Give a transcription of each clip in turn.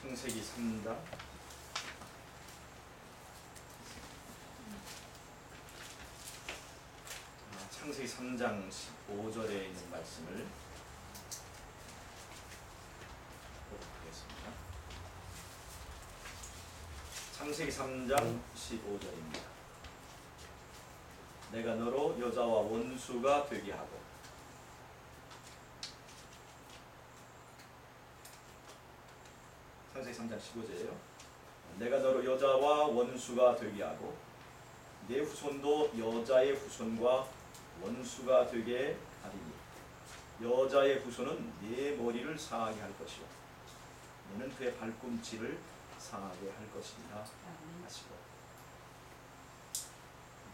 창세기 3장 창세기 3장 15절에 있는 말씀을 보도록 하겠습니다. 창세기 3장 15절입니다. 내가 너로 여자와 원수가 되게 하고 창세기 3장 15절이에요. 내가 너로 여자와 원수가 되게 하고 내 후손도 여자의 후손과 원수가 되게 하리니 여자의 후손은 네 머리를 상하게 할 것이요 너는 그의 발꿈치를 상하게 할 것이니라 하시고,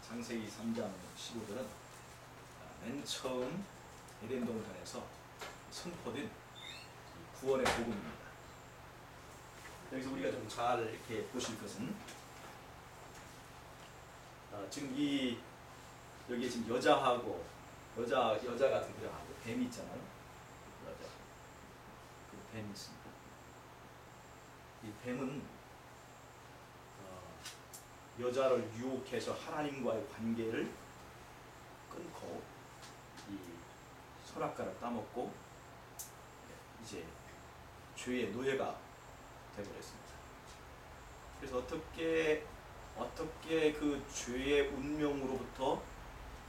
창세기 3장 15절은 맨 처음 에덴 동산에서 선포된 구원의 복음입니다. 여기서 우리가 좀 잘 이렇게 보실 것은 지금 여기에 지금 여자하고 여자 같은 그하고 뱀이 있잖아요. 여자 그 뱀이 있습니다. 이 뱀은 여자를 유혹해서 하나님과의 관계를 끊고 이 선악과를 따먹고 이제 죄의 노예가 되어버렸습니다. 그래서 어떻게 그 죄의 운명으로부터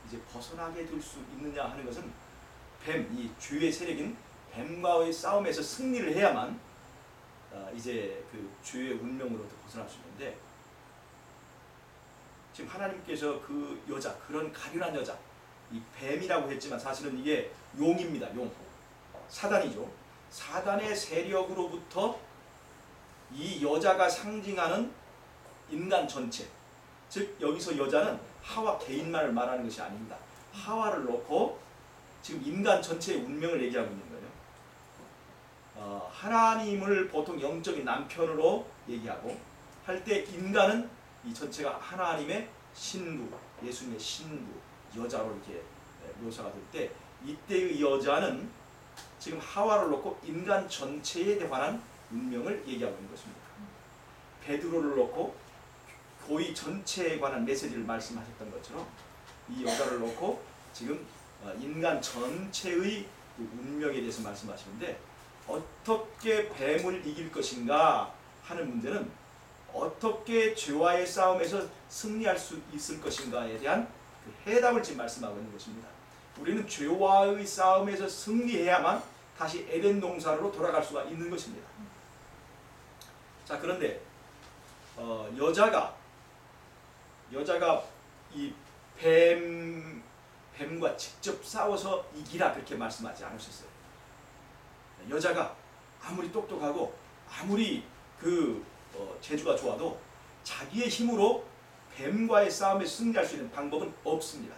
이제 벗어나게 될 수 있느냐 하는 것은 이 죄의 세력인 뱀과의 싸움에서 승리를 해야만 이제 그 죄의 운명으로부터 벗어날 수 있는데, 지금 하나님께서 그 여자, 그런 가련한 여자, 이 뱀이라고 했지만 사실은 이게 용입니다. 용, 사단이죠. 사단의 세력으로부터 이 여자가 상징하는 인간 전체, 즉 여기서 여자는 하와 개인만을 말하는 것이 아닙니다. 하와를 놓고 지금 인간 전체의 운명을 얘기하고 있는 거예요. 하나님을 보통 영적인 남편으로 얘기하고 할 때 인간은 이 전체가 하나님의 신부, 예수님의 신부, 여자로 이렇게 묘사가 될 때, 이때의 여자는 지금 하와를 놓고 인간 전체에 관한 운명을 얘기하고 있는 것입니다. 베드로를 놓고 교회 전체에 관한 메시지를 말씀하셨던 것처럼 이 여자를 놓고 지금 인간 전체의 운명에 대해서 말씀하시는데, 어떻게 뱀을 이길 것인가 하는 문제는 어떻게 죄와의 싸움에서 승리할 수 있을 것인가에 대한 그 해답을 지금 말씀하고 있는 것입니다. 우리는 죄와의 싸움에서 승리해야만 다시 에덴 동산으로 돌아갈 수가 있는 것입니다. 자, 그런데 여자가 이 뱀과 직접 싸워서 이기라 그렇게 말씀하지 않으셨어요. 여자가 아무리 똑똑하고 아무리 재주가 좋아도 자기의 힘으로 뱀과의 싸움에 승리할 수 있는 방법은 없습니다.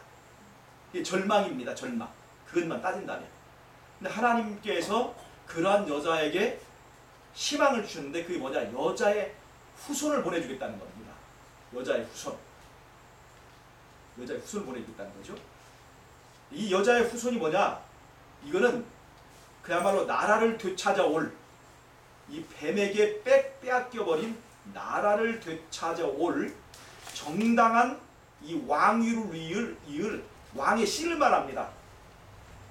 이게 절망입니다. 절망. 그것만 따진다면. 근데 하나님께서 그러한 여자에게 희망을 주셨는데, 그게 뭐냐? 여자의 후손을 보내주겠다는 겁니다. 여자의 후손을 보내주겠다는 거죠. 이 여자의 후손이 뭐냐? 이거는 그야말로 나라를 되찾아올, 이 뱀에게 빼앗겨버린 나라를 되찾아올 정당한 이 왕위를 이을 왕의 씨를 말합니다.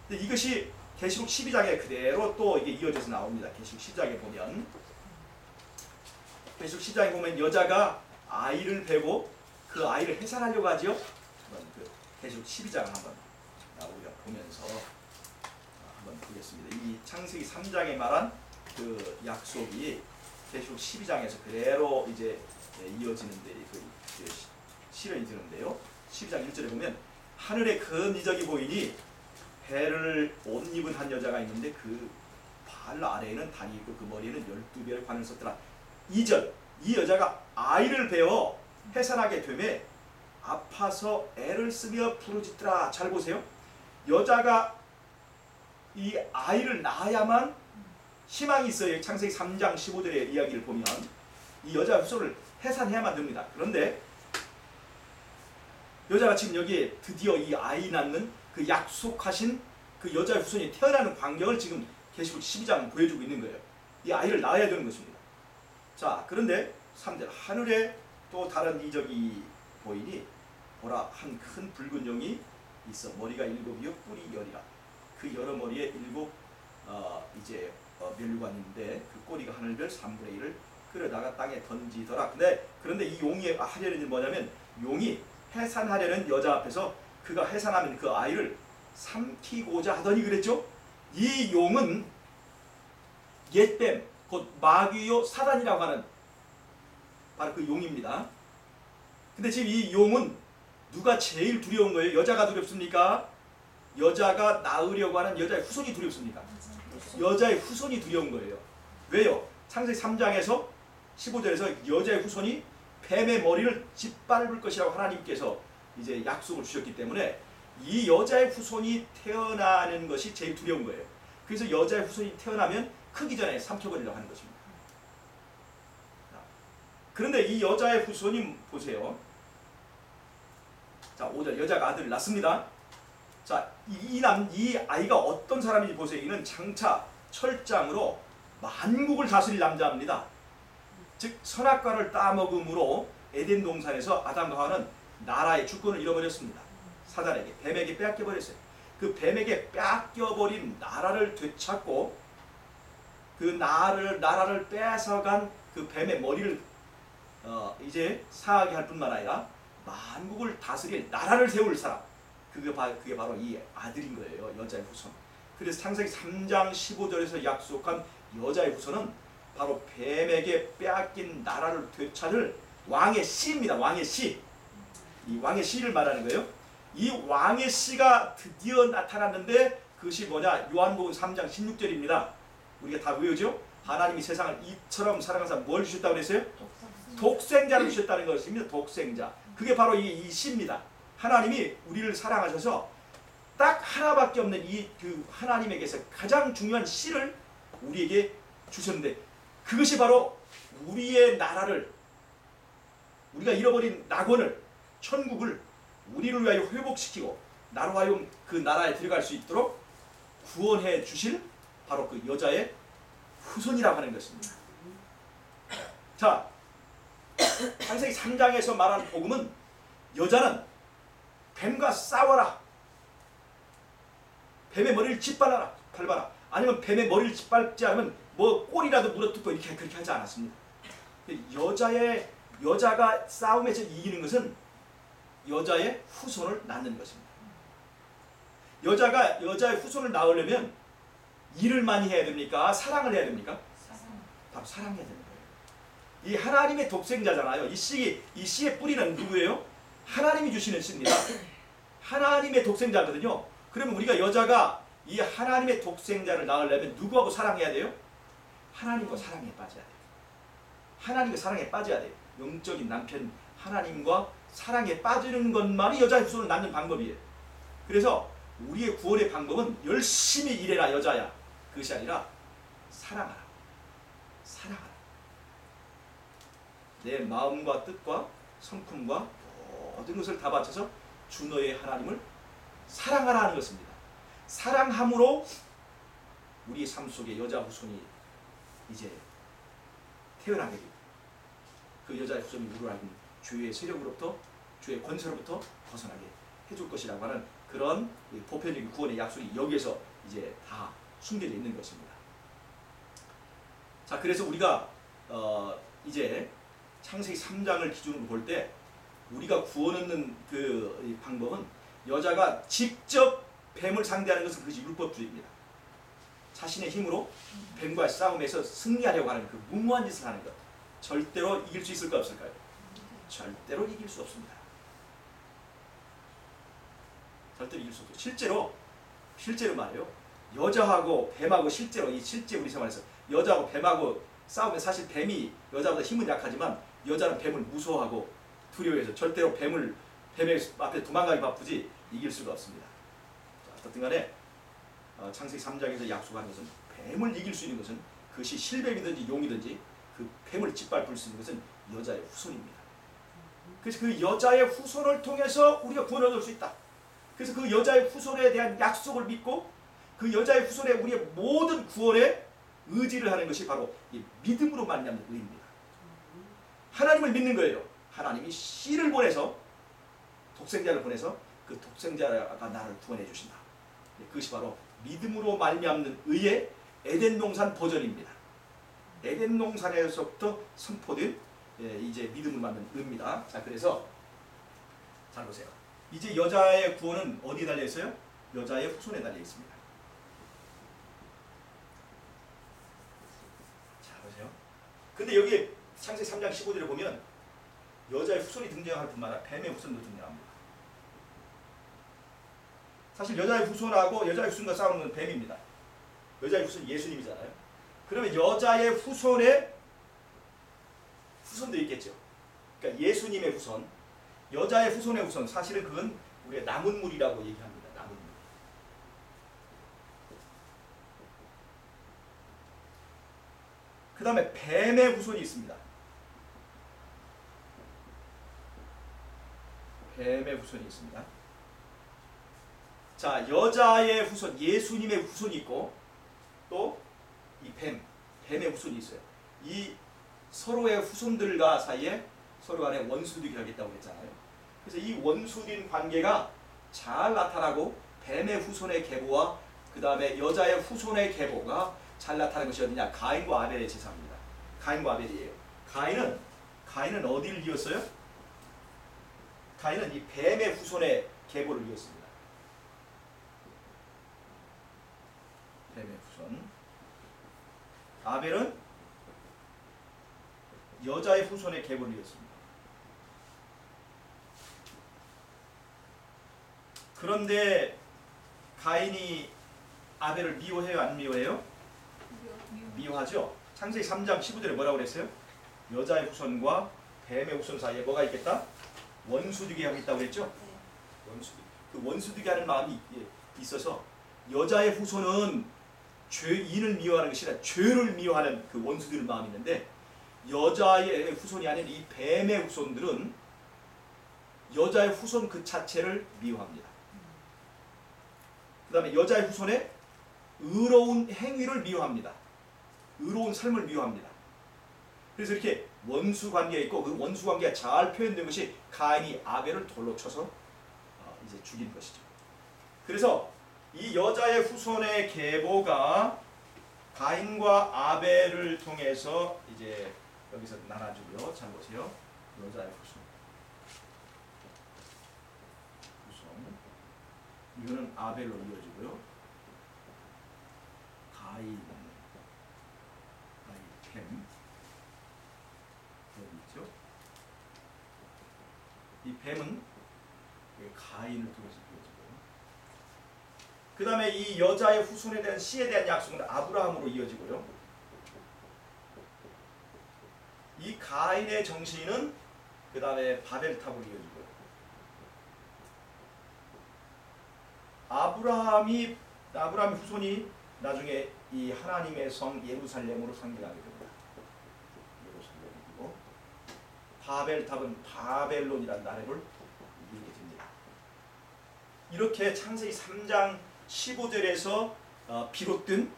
근데 이것이 계시록 12장에 그대로 또 이게 이어져서 나옵니다. 계시록 12장에 보면, 계시록 12장에 보면 여자가 아이를 베고 그 아이를 해산하려고 하죠. 한번 계시록 12장을 한번 우리가 보면서 한번 보겠습니다. 이 창세기 3장에 말한 그 약속이 계시록 12장에서 그대로 이제 이어지는데 실현이 되는데요. 12장 1절에 보면, 하늘에 큰 이적이 보이니 배를 옷 입은 한 여자가 있는데 그 발 아래에는 단이 있고 그 머리에는 12별의 관을 썼더라. 2절, 이 여자가 아이를 베어 해산하게 되매 아파서 애를 쓰며 부르짖더라. 잘 보세요. 여자가 이 아이를 낳아야만 희망이 있어요. 창세기 3장 15절의 이야기를 보면 이 여자 후손을 해산해야만 됩니다. 그런데 여자가 지금 여기에 드디어 이 아이 낳는 그 약속하신 그 여자의 후손이 태어나는 광경을 지금 계시록 12장은 보여주고 있는 거예요. 이 아이를 낳아야 되는 것입니다. 자, 그런데 3절 하늘에 또 다른 이적이 보이니 보라 한 큰 붉은 용이 있어 머리가 7이요 뿔이 10이라. 그 여러 머리에 7 멸류관인데 그 꼬리가 하늘별 3분의 1을 끌어다가 땅에 던지더라. 그런데 이 용이 하려는 일은 뭐냐면 용이 해산하려는 여자 앞에서 그가 해산하면 그 아이를 삼키고자 하더니 그랬죠. 이 용은 옛뱀 곧 마귀요 사단이라고 하는 바로 그 용입니다. 근데 지금 이 용은 누가 제일 두려운 거예요? 여자가 두렵습니까? 여자가 낳으려고 하는 여자의 후손이 두렵습니까? 여자의 후손이 두려운 거예요. 왜요? 창세기 3장에서 15절에서 여자의 후손이 뱀의 머리를 짓밟을 것이라고 하나님께서 이제 약속을 주셨기 때문에 이 여자의 후손이 태어나는 것이 제일 두려운 거예요. 그래서 여자의 후손이 태어나면 크기 전에 삼켜버리려고 하는 것입니다. 그런데 이 여자의 후손이 보세요. 자, 5절 여자가 아들을 낳습니다. 자, 이 아이가 어떤 사람인지 보세요. 이는 장차 철장으로 만국을 다스릴 남자입니다. 즉 선악과를 따먹음으로 에덴 동산에서 아담과 하와는 나라의 주권을 잃어버렸습니다. 사단에게, 뱀에게 빼앗겨버렸어요. 그 뱀에게 빼앗겨버린 나라를 되찾고 그 나라를 뺏어간 그 뱀의 머리를 이제 사하게 할 뿐만 아니라 만국을 다스릴 나라를 세울 사람, 그게 바로 이 아들인 거예요. 여자의 후손. 그래서 창세기 3장 15절에서 약속한 여자의 후손은 바로 뱀에게 빼앗긴 나라를 되찾을 왕의 씨입니다. 왕의 씨. 이 왕의 씨를 말하는 거예요. 이 왕의 씨가 드디어 나타났는데 그것이 뭐냐? 요한복음 3장 16절입니다. 우리가 다 외우죠? 하나님이 세상을 이처럼 사랑하사 뭘 주셨다고 그랬어요? 독생자를 주셨다는 것입니다. 독생자. 그게 바로 이 씨입니다. 하나님이 우리를 사랑하셔서 딱 하나밖에 없는 그 하나님에게서 가장 중요한 씨를 우리에게 주셨는데 그것이 바로 우리의 나라를, 우리가 잃어버린 낙원을, 천국을 우리를 위하여 회복시키고 나로 하여금 그 나라에 들어갈 수 있도록 구원해 주실 바로 그 여자의 후손이라고 하는 것입니다. 자, 창세기 3장에서 말하는 복음은 여자는 뱀과 싸워라, 뱀의 머리를 밟아라, 아니면 뱀의 머리를 짓밟지 않으면 뭐 꼬리라도 물어뜯고 이렇게 그렇게 하지 않았습니다. 여자가 싸움에서 이기는 것은 여자의 후손을 낳는 것입니다. 여자가 여자의 후손을 낳으려면 일을 많이 해야 됩니까? 사랑을 해야 됩니까? 바로 사랑해야 되는 거예요. 이 하나님의 독생자잖아요. 이 씨의 뿌리는 누구예요? 하나님이 주시는 씨입니다. 하나님의 독생자거든요. 그러면 우리가 여자가 이 하나님의 독생자를 낳으려면 누구하고 사랑해야 돼요? 하나님과 사랑에 빠져야 돼요. 하나님과 사랑에 빠져야 돼요. 영적인 남편 하나님과 사랑에 빠지는 것만이 여자의 후손을 낳는 방법이에요. 그래서 우리의 구원의 방법은 열심히 일해라 여자야, 그것이 아니라 사랑하라. 사랑하라. 내 마음과 뜻과 성품과 모든 것을 다 바쳐서 주 너의 하나님을 사랑하라 하는 것입니다. 사랑함으로 우리의 삶 속에 여자 후손이 이제 태어나게 됩니다. 그 여자의 후손이 우리를 알고 주의 세력으로부터, 주의 권세로부터 벗어나게 해줄 것이라고 하는 그런 보편적인 구원의 약속이 여기에서 이제 다 숨겨져 있는 것입니다. 자, 그래서 우리가 이제 창세기 3장을 기준으로 볼 때 우리가 구원 얻는 그 방법은 여자가 직접 뱀을 상대하는 것은 그것이 율법주의입니다. 자신의 힘으로 뱀과의 싸움에서 승리하려고 하는 그 무모한 짓을 하는 것, 절대로 이길 수 있을까 없을까요? 절대로 이길 수 없습니다. 절대로 이길 수 없어요. 실제로 말이에요. 여자하고 뱀하고 실제 우리 생활에서 여자하고 뱀하고 싸우면 사실 뱀이 여자보다 힘은 약하지만 여자는 뱀을 무서워하고 두려워해서 절대로 뱀의 앞에 도망가기 바쁘지 이길 수가 없습니다. 어쨌든 간에 창세기 3장에서 약속하는 것은 뱀을 이길 수 있는 것은 그것이 실뱀이든지 용이든지 그 뱀을 짓밟을 수 있는 것은 여자의 후손입니다. 그래서 그 여자의 후손을 통해서 우리가 구원을 얻을 수 있다. 그래서 그 여자의 후손에 대한 약속을 믿고 그 여자의 후손에 우리의 모든 구원에 의지를 하는 것이 바로 이 믿음으로 말미암는 의입니다. 하나님을 믿는 거예요. 하나님이 씨를 보내서 독생자를 보내서 그 독생자가 나를 구원해 주신다. 그것이 바로 믿음으로 말미암는 의의 에덴 동산 버전입니다. 에덴 동산에서부터 선포된 이제 믿음을 받는 의입니다. 자, 그래서 잘 보세요. 이제 여자의 구원은 어디에 달려 있어요? 여자의 후손에 달려 있습니다. 자, 보세요. 근데 여기 창세기 3장 15절에 보면 여자의 후손이 등장할 뿐만 아니라 뱀의 후손도 등장합니다. 사실 여자의 후손하고 여자의 후손과 싸우는 건 뱀입니다. 여자의 후손이 예수님이잖아요. 그러면 여자의 후손에 후손도 있겠죠. 그러니까 예수님의 후손, 여자의 후손의 후손, 사실은 그건 우리가 남은 물이라고 얘기합니다. 남은 물. 그 다음에 뱀의 후손이 있습니다. 뱀의 후손이 있습니다. 자, 여자의 후손, 예수님의 후손이 있고 또 이 뱀의 후손이 있어요. 이 서로의 후손들과 사이에 서로 간에 원수되게 하겠다고 했잖아요. 그래서 이 원수된 관계가 잘 나타나고 뱀의 후손의 계보와 그 다음에 여자의 후손의 계보가 잘 나타나는 것이 어디냐? 가인과 아벨의 제사입니다. 가인과 아벨이에요. 가인은 어디를 이었어요? 가인은 이 뱀의 후손의 계보를 이었습니다. 뱀의 후손. 아벨은 여자의 후손의 계보를 이었습니다. 그런데 가인이 아벨을 미워해요? 안 미워해요? 미워하죠. 창세기 3장 15절에 뭐라고 그랬어요? 여자의 후손과 뱀의 후손 사이에 뭐가 있겠다? 원수되게 하겠다고 그랬죠? 그 원수되게 하는 마음이 있어서 여자의 후손은 죄인을 미워하는 것이 아니라 죄를 미워하는 그 원수들의 마음이 있는데 여자의 후손이 아닌 이 뱀의 후손들은 여자의 후손 그 자체를 미워합니다. 그 다음에 여자의 후손의 의로운 행위를 미워합니다. 의로운 삶을 미워합니다. 그래서 이렇게 원수 관계가 있고 그 원수 관계가 잘 표현된 것이 가인이 아벨을 돌로 쳐서 이제 죽인 것이죠. 그래서 이 여자의 후손의 계보가 가인과 아벨을 통해서 이제 여기서 나눠주고요. 잘 보세요. 여자의 후손. 이거는 아벨로 이어지고요. 가인, 뱀. 여기 있죠. 이 뱀은 가인을 통해서 이어지고요. 그 다음에 이 여자의 후손에 대한 씨에 대한 약속은 아브라함으로 이어지고요. 이 가인의 정신은 그 다음에 바벨탑으로 이어지고요. 아브라함의 후손이 나중에 이 하나님의 성 예루살렘으로 상징하게 됩니다. 예루살렘이고 바벨탑은 바벨론이라는 나라를 이루게 됩니다. 이렇게 창세기 3장 15절에서 비롯된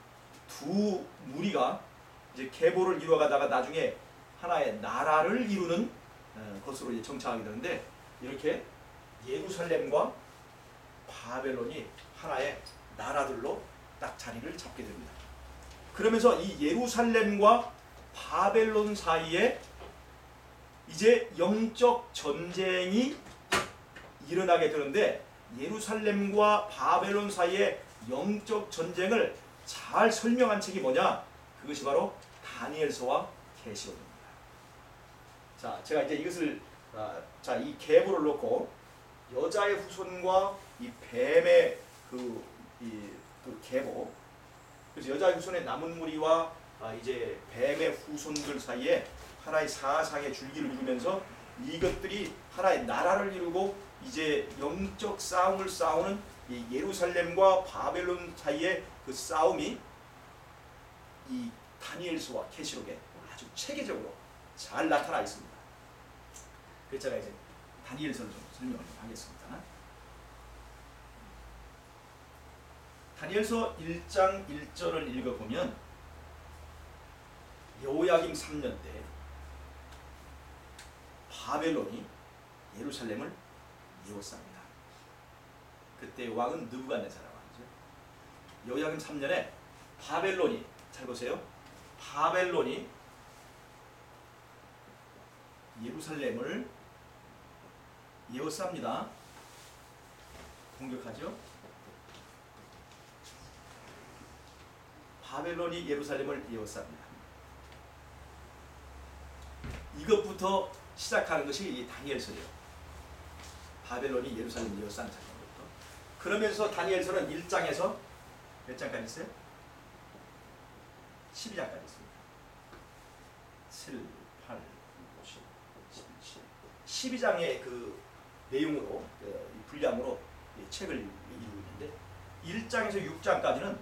두 무리가 이제 계보를 이루어가다가 나중에 하나의 나라를 이루는 것으로 이제 정착하게 되는데 이렇게 예루살렘과 바벨론이 하나의 나라들로 딱 자리를 잡게 됩니다. 그러면서 이 예루살렘과 바벨론 사이에 이제 영적 전쟁이 일어나게 되는데 예루살렘과 바벨론 사이의 영적 전쟁을 잘 설명한 책이 뭐냐? 그것이 바로 다니엘서와 계시록입니다. 자, 제가 이제 이것을 이 계보를 놓고 여자의 후손과 이 뱀의 그 계보, 그래서 여자의 후손의 남은 무리와 이제 뱀의 후손들 사이에 하나의 사상의 줄기를 이루면서 이것들이 하나의 나라를 이루고 이제 영적 싸움을 싸우는 이 예루살렘과 바벨론 사이의 그 싸움이 이 다니엘서와 계시록에 아주 체계적으로 잘 나타나 있습니다. 그래서 제가 이제 다니엘서를 좀 설명을 하겠습니다. 다니엘서 1장 1절을 읽어보면 여호야김 3년 때 바벨론이 예루살렘을 에워쌉니다. 그때 왕은 느부갓네살이라고 하죠. 여호야김 3년에 바벨론이, 잘 보세요. 바벨론이 예루살렘을 에워쌉니다. 공격하죠. 바벨론이 예루살렘을 에워쌉니다. 이것부터 시작하는 것이 이 다니엘서예요. 바벨론이 예루살렘을 에워싼 장면부터. 그러면서 다니엘서는 1장에서 몇 장까지 있어요? 12장까지 있습니다. 7, 8, 9, 10, 11, 12장의 그 내용으로, 분량으로 책을 이루고 있는데 1장에서 6장까지는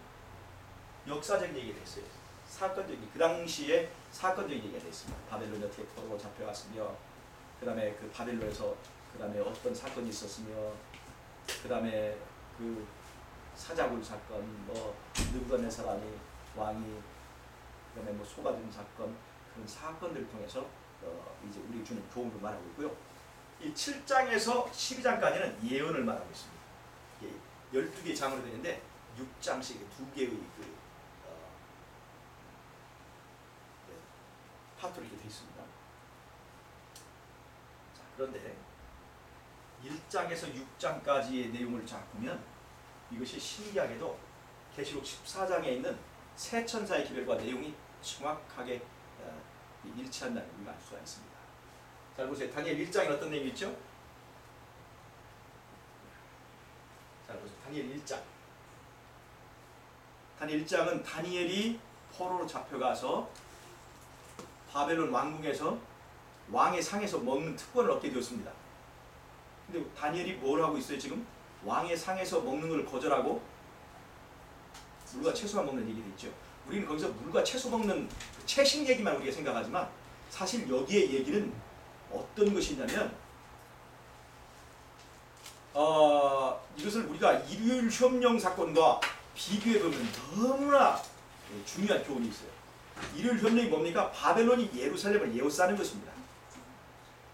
역사적인 얘기가 됐어요. 사건적인, 그 당시에 사건적인 얘기가 됐습니다. 바벨론이 어떻게 포로로 잡혀갔으며, 그 다음에 그 바벨론에서 그 다음에 어떤 사건이 있었으며, 그 다음에 그 사자굴 사건, 뭐 느부갓네살 왕이, 그 다음에 뭐 소가든 사건, 그런 사건들을 통해서 이제 우리 주는 교훈을 말하고 있고요. 이 7장에서 12장까지는 예언을 말하고 있습니다. 12개의 장으로 되는데 6장씩 2개의 그 파트로 이렇게 되어 있습니다. 자, 그런데 1장에서 6장까지의 내용을 쫙 보면 이것이 신기하게도 계시록 14장에 있는 새 천사의 기별과 내용이 정확하게 일치한다는 걸 알 수가 있습니다. 잘 보세요. 다니엘 1장에 어떤 내용이 있죠? 잘 보세요. 다니엘 1장. 다니엘 1장은 다니엘이 포로로 잡혀가서 바벨론 왕궁에서 왕의 상에서 먹는 특권을 얻게 되었습니다. 근데 다니엘이 뭘 하고 있어요 지금? 왕의 상에서 먹는 걸 거절하고 물과 채소만 먹는 얘기도 있죠. 우리는 거기서 물과 채소 먹는 채식 얘기만 우리가 생각하지만 사실 여기에 얘기는 어떤 것이냐면 이것을 우리가 일요일 협령 사건과 비교해보면 너무나 중요한 교훈이 있어요. 일요일 협령이 뭡니까? 바벨론이 예루살렘을 에워싸는 것입니다.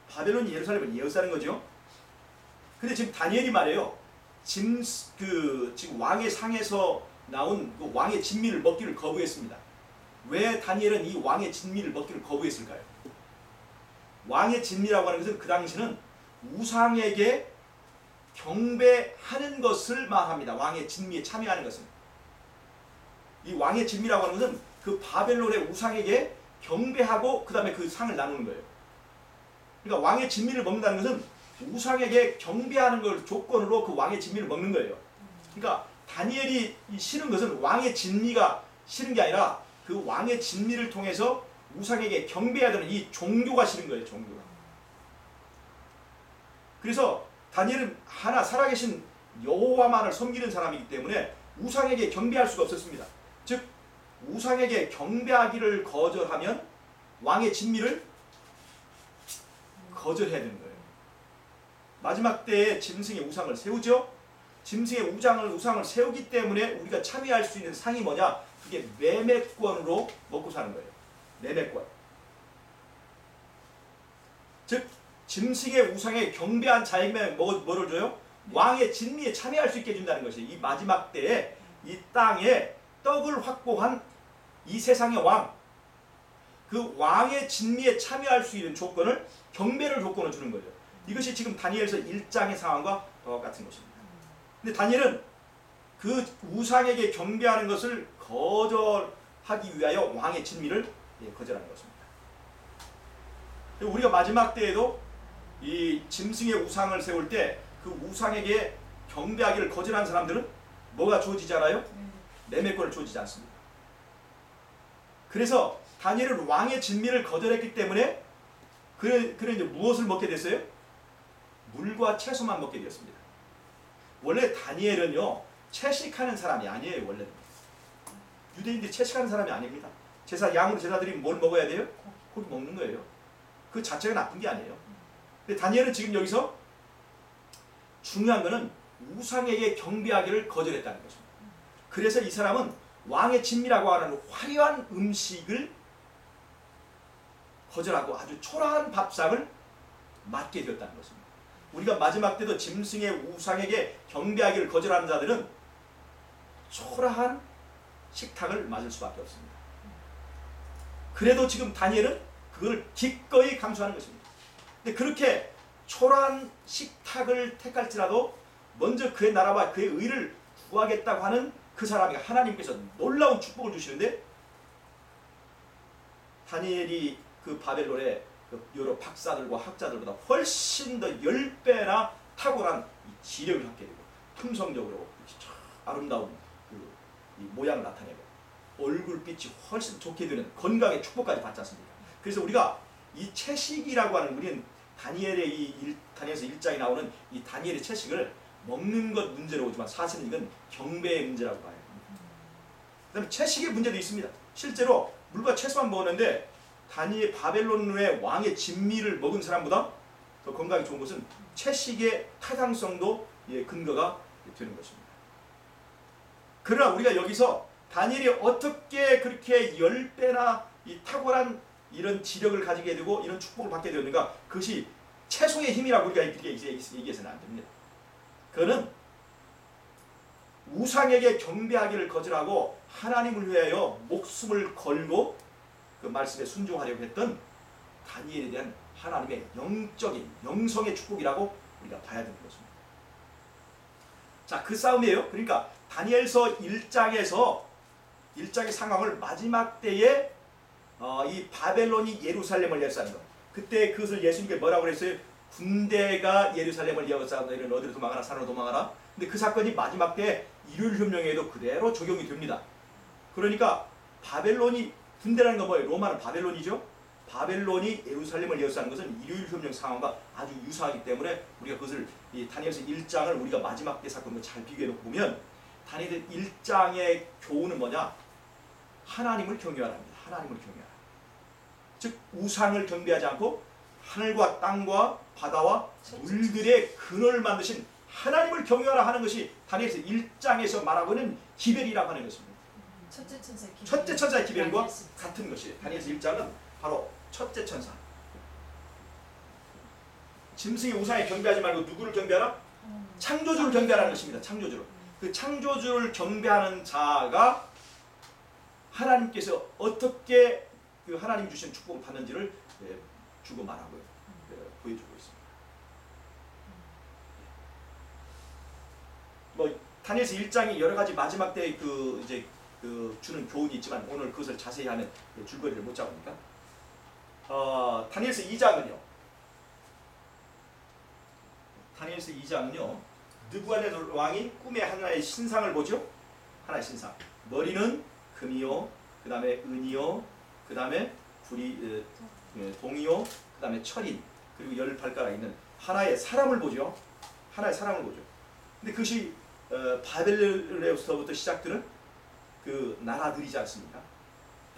바벨론이 예루살렘을 에워싸는 거죠. 근데 지금 다니엘이 말해요. 지금 왕의 상에서 나온 그 왕의 진미를 먹기를 거부했습니다. 왜 다니엘은 이 왕의 진미를 먹기를 거부했을까요? 왕의 진미라고 하는 것은 그 당시는 우상에게 경배하는 것을 말합니다. 왕의 진미에 참여하는 것은. 이 왕의 진미라고 하는 것은 그 바벨론의 우상에게 경배하고 그 다음에 그 상을 나누는 거예요. 그러니까 왕의 진미를 먹는다는 것은 우상에게 경배하는 걸 조건으로 그 왕의 진미를 먹는 거예요. 그러니까 다니엘이 싫은 것은 왕의 진미가 싫은 게 아니라 그 왕의 진미를 통해서 우상에게 경배해야 되는 이 종교가 싫은 거예요. 종교가. 그래서 다니엘은 하나 살아계신 여호와만을 섬기는 사람이기 때문에 우상에게 경배할 수가 없었습니다. 즉 우상에게 경배하기를 거절하면 왕의 진미를 거절해야 되는 거예요. 마지막 때에 짐승의 우상을 세우죠. 짐승의 우상을 세우기 때문에 우리가 참여할 수 있는 상이 뭐냐? 그게 매매권으로 먹고 사는 거예요. 매매권. 즉 짐승의 우상에 경배한 자에게 뭐를 줘요? 왕의 진미에 참여할 수 있게 해준다는 것이 이 마지막 때에 이 땅에 떡을 확보한 이 세상의 왕, 그 왕의 진미에 참여할 수 있는 조건을 경배를 조건을 주는 거죠. 이것이 지금 다니엘서 1장의 상황과 똑같은 것입니다. 근데 다니엘은 그 우상에게 경배하는 것을 거절하기 위하여 왕의 진미를 거절하는 것입니다. 우리가 마지막 때에도 이 짐승의 우상을 세울 때 그 우상에게 경배하기를 거절한 사람들은 뭐가 주어지잖아요? 매매권을 주어지지 않습니다. 그래서 다니엘은 왕의 진미를 거절했기 때문에 그래 이제 무엇을 먹게 됐어요? 물과 채소만 먹게 되었습니다. 원래 다니엘은요 채식하는 사람이 아니에요. 원래는 유대인들이 채식하는 사람이 아닙니다. 양으로 제사들이 뭘 먹어야 돼요? 고기 먹는 거예요. 그 자체가 나쁜 게 아니에요. 근데 다니엘은 지금 여기서 중요한 것은 우상에게 경배하기를 거절했다는 것입니다. 그래서 이 사람은 왕의 진미라고 하는 화려한 음식을 거절하고 아주 초라한 밥상을 맞게 되었다는 것입니다. 우리가 마지막 때도 짐승의 우상에게 경배하기를 거절하는 자들은 초라한 식탁을 맞을 수밖에 없습니다. 그래도 지금 다니엘은 그걸 기꺼이 감수하는 것입니다. 근데 그렇게 초라한 식탁을 택할지라도 먼저 그의 나라와 그의 의를 구하겠다고 하는 그 사람이 하나님께서 놀라운 축복을 주시는데, 다니엘이 그 바벨론의 여러 박사들과 학자들보다 훨씬 더 10배나 탁월한 지력을 갖게 되고 품성적으로 아름다운 이 모양을 나타내고 얼굴빛이 훨씬 좋게 되는 건강의 축복까지 받지 않습니까? 그래서 우리가 이 채식이라고 하는, 우리는 다니엘의 다니엘서 1장에 나오는 이 다니엘의 채식을 먹는 것 문제로 오지만 사실은 이건 경배의 문제라고 봐요. 그 다음에 채식의 문제도 있습니다. 실제로 물과 채소만 먹었는데 다니엘 바벨론의 왕의 진미를 먹은 사람보다 더 건강이 좋은 것은 채식의 타당성도 근거가 되는 것입니다. 그러나 우리가 여기서 다니엘이 어떻게 그렇게 10배나 이 탁월한 이런 지력을 가지게 되고 이런 축복을 받게 되었는가? 그것이 채소의 힘이라고 우리가 이렇게 얘기해서는 안 됩니다. 그는 우상에게 경배하기를 거절하고 하나님을 위하여 목숨을 걸고 그 말씀에 순종하려고 했던 다니엘에 대한 하나님의 영적인 영성의 축복이라고 우리가 봐야 되는 것입니다. 자, 그 싸움이에요. 그러니까 다니엘서 1장의 상황을 마지막 때에 이 바벨론이 예루살렘을 예루살렘, 그때 그것을 예수님께 뭐라고 그랬어요? 군대가 예루살렘을 예루살렘, 이런 어디로 도망가나 산으로 도망가나. 근데 그 사건이 마지막 때 일요일협령에도 그대로 적용이 됩니다. 그러니까 바벨론이, 군대라는 건 뭐예요? 로마는 바벨론이죠. 바벨론이 예루살렘을 예루살렘 것은 일요일협령 상황과 아주 유사하기 때문에 우리가 그것을 이 다니엘서 1장을 우리가 마지막 때 사건과 잘 비교해 놓고 보면 다니엘 1장의 교훈은 뭐냐? 하나님을 경외하랍니다. 하나님을 경외하라. 즉 우상을 경배하지 않고 하늘과 땅과 바다와 물들의 근원을 만드신 하나님을 경외하라 하는 것이 다니엘서 1장에서 말하고 있는 기별이라고 하는 것입니다. 첫째 천사의 기별과 같은 것이에요. 다니엘서 1장은 바로 첫째 천사. 짐승의 우상에 경배하지 말고 누구를 경배하라? 창조주를 경배하라는 것입니다. 창조주를. 그 창조주를 경배하는 자가 하나님께서 어떻게 그 하나님 주신 축복을 받는지를 주고 말하고요. 보여주고 있습니다. 뭐 다니엘서 1장이 여러 가지 마지막 때 주는 교훈이 있지만 오늘 그것을 자세히 하면 줄거리를 못 잡으니까 다니엘서 2장은요. 다니엘서 2장은요. 느부갓네살 왕이 꿈에 하나의 신상을 보죠. 하나의 신상. 머리는 금이요, 그 다음에 은이요, 그 다음에 동이요, 그 다음에 철인, 그리고 10발가락 있는 하나의 사람을 보죠. 하나의 사람을 보죠. 근데 그것이 바벨론에서부터 시작되는 그 나라들이지 않습니까?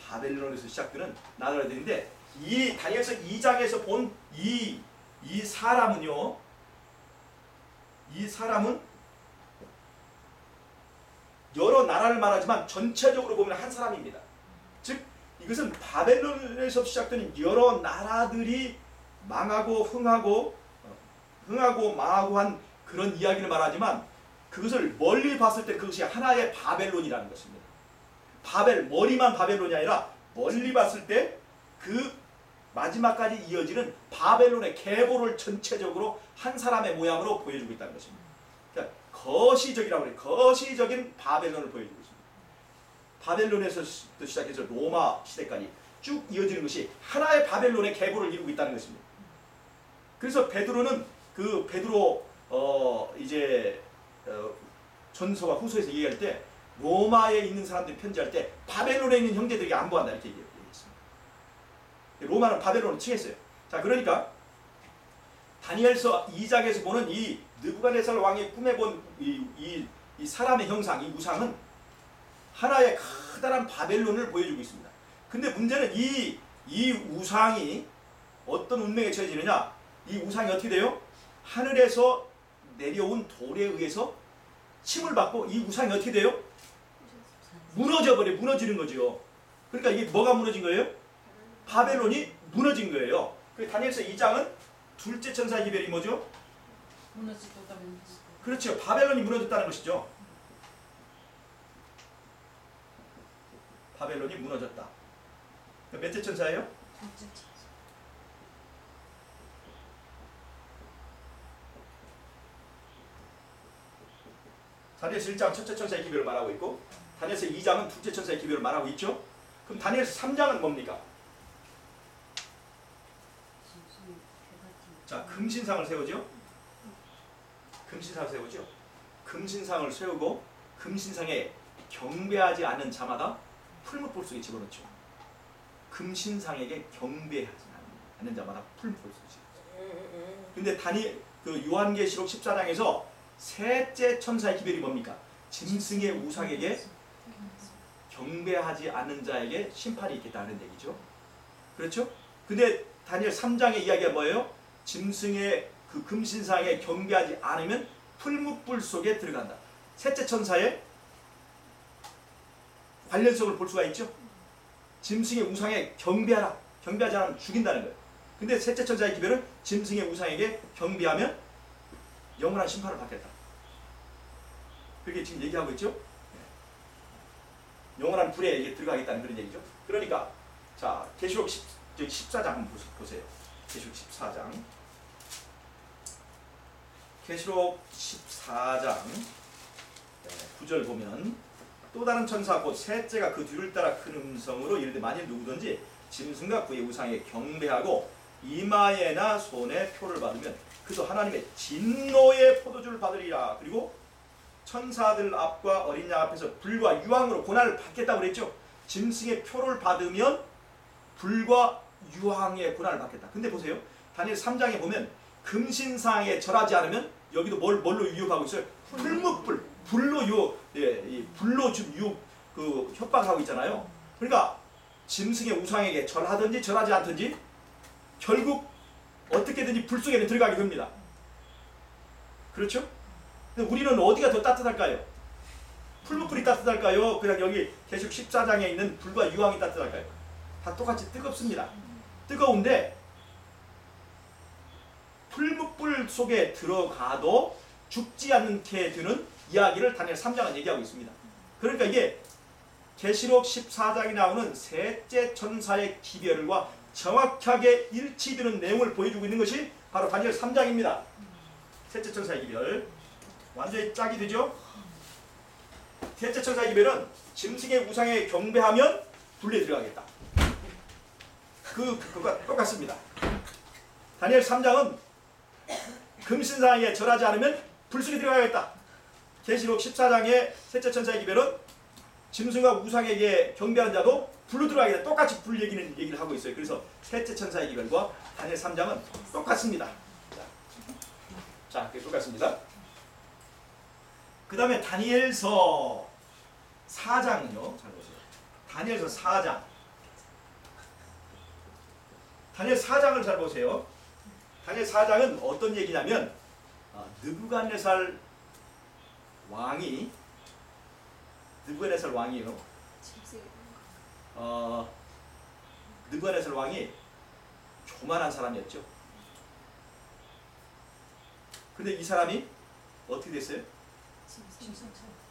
바벨론에서 시작되는 나라들인데 이 다니엘서 2장에서 본 이 사람은요, 이 사람은 여러 나라를 말하지만 전체적으로 보면 한 사람입니다. 즉 이것은 바벨론에서 시작되는 여러 나라들이 망하고 흥하고 망하고 한 그런 이야기를 말하지만 그것을 멀리 봤을 때 그것이 하나의 바벨론이라는 것입니다. 머리만 바벨론이 아니라 멀리 봤을 때 그 마지막까지 이어지는 바벨론의 계보를 전체적으로 한 사람의 모양으로 보여주고 있다는 것입니다. 그러니까 거시적이라고 해요. 거시적인 바벨론을 보여주고 있습니다. 바벨론에서 시작해서 로마 시대까지 쭉 이어지는 것이 하나의 바벨론의 계보를 이루고 있다는 것입니다. 그래서 베드로는 그 베드로 전서와 후서에서 얘기할 때 로마에 있는 사람들이 편지할 때 바벨론에 있는 형제들에게 안보한다 이렇게 얘기했습니다. 로마는 바벨론을 칭했어요. 자, 그러니까 다니엘서 2장에서 보는 이 느부갓네살 왕의 꿈에 본 이 사람의 형상, 이 우상은 하나의 커다란 바벨론을 보여주고 있습니다. 근데 문제는 이 우상이 어떤 운명에 처해지느냐? 이 우상이 어떻게 돼요? 하늘에서 내려온 돌에 의해서 침을 받고 이 우상이 어떻게 돼요? 무너지는 거죠. 그러니까 이게 뭐가 무너진 거예요? 바벨론이 무너진 거예요. 다니엘서 2장은 둘째 천사의 기별이 뭐죠? 무너졌다면 그렇죠. 바벨론이 무너졌다는 것이죠. 바벨론이 무너졌다. 몇째 천사예요? 둘째 천사. 다니엘서 1장 첫째 천사의 기별을 말하고 있고 다니엘서 2장은 둘째 천사의 기별을 말하고 있죠. 그럼 다니엘서 3장은 뭡니까? 자, 금신상을 세우죠. 금신상을 세우죠. 금신상을 세우고 금신상에 경배하지 않는 자마다 풀무불 속에 집어넣죠. 금신상에게 경배하지 않는 자마다 풀무불 속에 집어넣죠. 근데 그 요한계시록 14장에서 셋째 천사의 기별이 뭡니까? 짐승의 우상에게 경배하지 않는 자에게 심판이 있겠다는 얘기죠. 그렇죠? 근데 다니엘 3장의 이야기가 뭐예요? 짐승의 그 금신상에 경배하지 않으면 풀무불 속에 들어간다. 셋째 천사의 관련성을 볼 수가 있죠. 짐승의 우상에 경배하라. 경배하지 않으면 죽인다는 거예요. 근데 셋째 천사의 기별은 짐승의 우상에게 경배하면 영원한 심판을 받겠다. 그게 지금 얘기하고 있죠. 영원한 불에 이게 들어가겠다는 그런 얘기죠. 그러니까 자 계시록 14장 한번 보세요. 계시록 14장. 계시록 14장 9절 보면 또 다른 천사 곧 셋째가 그 뒤를 따라 큰 음성으로 이르되 만일 누구든지 짐승과 그의 우상에 경배하고 이마에나 손에 표를 받으면 그도 하나님의 진노의 포도주를 받으리라. 그리고 천사들 앞과 어린 양 앞에서 불과 유황으로 고난을 받겠다고 그랬죠. 짐승의 표를 받으면 불과 유황의 고난을 받겠다. 근데 보세요. 다니엘 3장에 보면 금신상에 절하지 않으면 여기도 뭘로 유혹하고 있어요? 풀무불, 불로 불로 지금 유혹 그 협박하고 있잖아요. 그러니까 짐승의 우상에게 절하든지 절하지 않든지 결국 어떻게든지 불 속에는 들어가게 됩니다. 그렇죠? 근데 우리는 어디가 더 따뜻할까요? 풀무불이 따뜻할까요? 그냥 여기 계시록 14장에 있는 불과 유황이 따뜻할까요? 다 똑같이 뜨겁습니다. 뜨거운데 풀무불 속에 들어가도 죽지 않게 되는 이야기를 다니엘 3장은 얘기하고 있습니다. 그러니까 이게 계시록 14장에 나오는 셋째 천사의 기별과 정확하게 일치되는 내용을 보여주고 있는 것이 바로 다니엘 3장입니다. 셋째 천사의 기별 완전히 짝이 되죠. 셋째 천사의 기별은 짐승의 우상에 경배하면 불에 들어가겠다. 그거가 똑같습니다. 다니엘 3장은 금신상에 절하지 않으면 불 속에 들어가겠다. 계시록 14장의 셋째 천사의 기별은 짐승과 우상에게 경배하는 자도 불로 들어가겠다. 똑같이 불 얘기를 하고 있어요. 그래서 셋째 천사의 기별과 다니엘 3장은 똑같습니다. 자, 그게 똑같습니다. 그 다음에 다니엘서 4장은요. 잘 보세요. 다니엘서 4장. 다니엘 4장을 잘 보세요. 다니엘 4장은 어떤 얘기냐면 느부갓네살 왕이요. 느부갓네살 왕이 교만한 사람이었죠. 근데 이 사람이 어떻게 됐어요?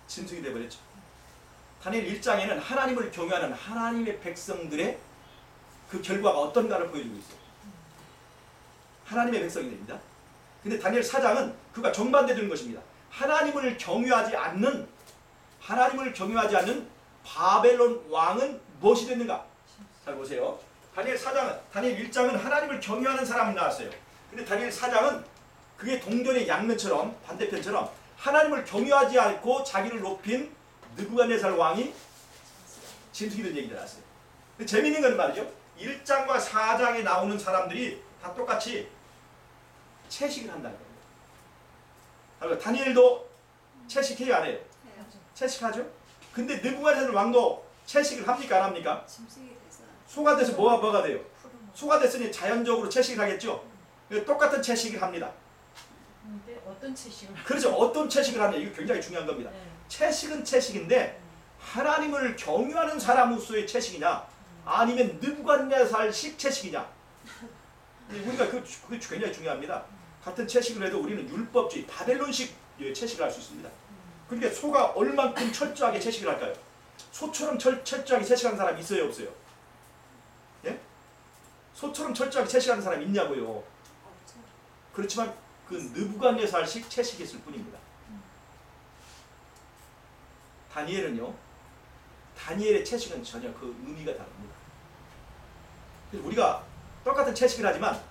짐승이 되어버렸죠. 다니엘 1장에는 하나님을 경외하는 하나님의 백성들의 그 결과가 어떤가를 보여주고 있어요. 하나님의 백성이 됩니다. 근데 다니엘 4장은 그가 정반대되는 것입니다. 하나님을 경외하지 않는 바벨론 왕은 무엇이 됐는가? 잘 보세요. 다니엘 1장은 하나님을 경외하는 사람이 나왔어요. 근데 다니엘 4장은 그게 동전의 양면처럼 반대편처럼 하나님을 경외하지 않고 자기를 높인 느부갓네살 왕이 짐승이 된 얘기가 나왔어요. 근데 재미있는 건 말이죠. 1장과 4장에 나오는 사람들이 다 똑같이 채식을 한다는 겁니다. 다니엘도 채식해요, 안 해요? 채식하죠. 근데 느부갓네살 왕도 채식을 합니까, 안 합니까? 소가 돼서 뭐가 돼요? 소가 됐으니 자연적으로 채식을 하겠죠. 똑같은 채식을 합니다. 어떤 채식을? 그렇죠. 어떤 채식을 하냐. 이거 굉장히 중요한 겁니다. 채식은 채식인데 하나님을 경유하는 사람으로서의 채식이냐, 아니면 느부갓네살식 채식이냐. 우리가 그게 굉장히 중요합니다. 같은 채식을 해도 우리는 율법주의, 바벨론식 채식을 할 수 있습니다. 그러니까 소가 얼만큼 철저하게 채식을 할까요? 소처럼 철저하게 채식하는 사람이 있어요, 없어요? 예? 소처럼 철저하게 채식하는 사람이 있냐고요. 그렇지만 그 느부갓네살식 채식했을 뿐입니다. 다니엘은요, 다니엘의 채식은 전혀 그 의미가 다릅니다. 그래서 우리가 똑같은 채식을 하지만,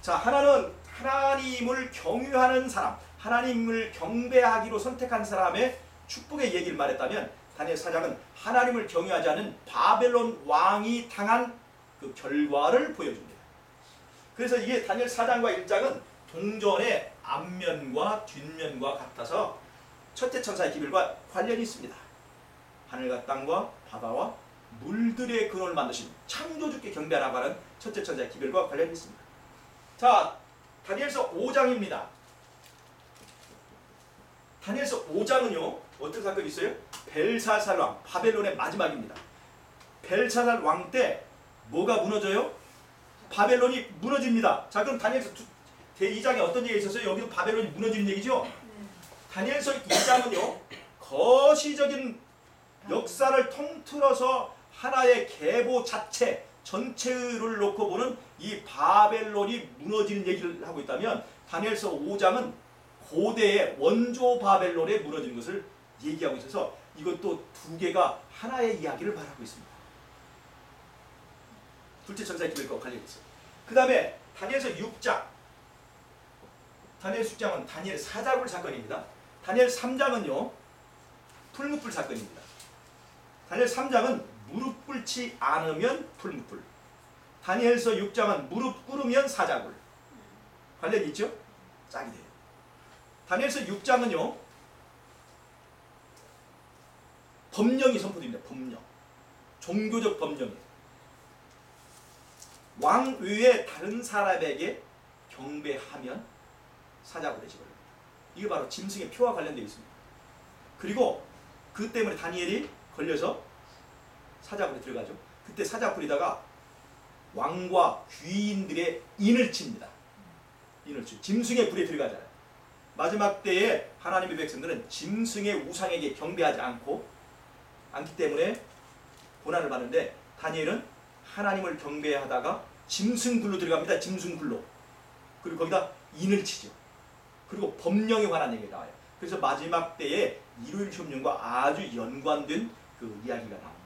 자, 하나는 하나님을 경유하는 사람, 하나님을 경배하기로 선택한 사람의 축복의 얘기를 말했다면, 다니엘 4장은 하나님을 경유하지 않은 바벨론 왕이 당한 그 결과를 보여줍니다. 그래서 이게 다니엘 4장과 1장은 동전의 앞면과 뒷면과 같아서 첫째 천사의 기별과 관련이 있습니다. 하늘과 땅과 바다와 물들의 근원을 만드신 창조주께 경배하라고 하는 첫째 천사의 기별과 관련이 있습니다. 자, 다니엘서 5장입니다. 다니엘서 5장은요, 어떤 사건이 있어요? 벨사살 왕, 바벨론의 마지막입니다. 벨사살 왕 때 뭐가 무너져요? 바벨론이 무너집니다. 자, 그럼 다니엘서 제2장에 어떤 얘기가 있었어요? 여기도 바벨론이 무너지는 얘기죠? 다니엘서 2장은요, 거시적인 역사를 통틀어서 하나의 계보 자체, 전체를 놓고 보는 이 바벨론이 무너지는 얘기를 하고 있다면, 다니엘서 5장은 고대의 원조 바벨론에 무너지는 것을 얘기하고 있어서 이것도 두 개가 하나의 이야기를 말하고 있습니다. 둘째 천사의 기별과 관련이 있어요. 그 다음에 다니엘서 6장, 다니엘 6장은 다니엘 사자굴 사건입니다. 다니엘 3장은요, 풀무불 사건입니다. 다니엘 3장은 무릎 꿇지 않으면 풀무불, 다니엘서 6장은 무릎 꿇으면 사자굴. 관련이 있죠? 짝이 돼요. 다니엘서 6장은요, 법령이 선포됩니다. 법령. 종교적 법령이. 왕 외에 다른 사람에게 경배하면 사자굴에 집어넣습니다. 이게 바로 짐승의 표와 관련되어 있습니다. 그리고 그 때문에 다니엘이 걸려서 사자굴에 들어가죠. 그때 사자굴에다가 왕과 귀인들의 인을 칩니다. 인을 치. 짐승의 불에 들어가잖아요. 마지막 때에 하나님의 백성들은 짐승의 우상에게 경배하지 않기 때문에 고난을 받는데, 다니엘은 하나님을 경배하다가 짐승굴로 들어갑니다. 짐승굴로. 그리고 거기다 인을 치죠. 그리고 법령에 관한 얘기가 나와요. 그래서 마지막 때에 일요일 협령과 아주 연관된 그 이야기가 나옵니다.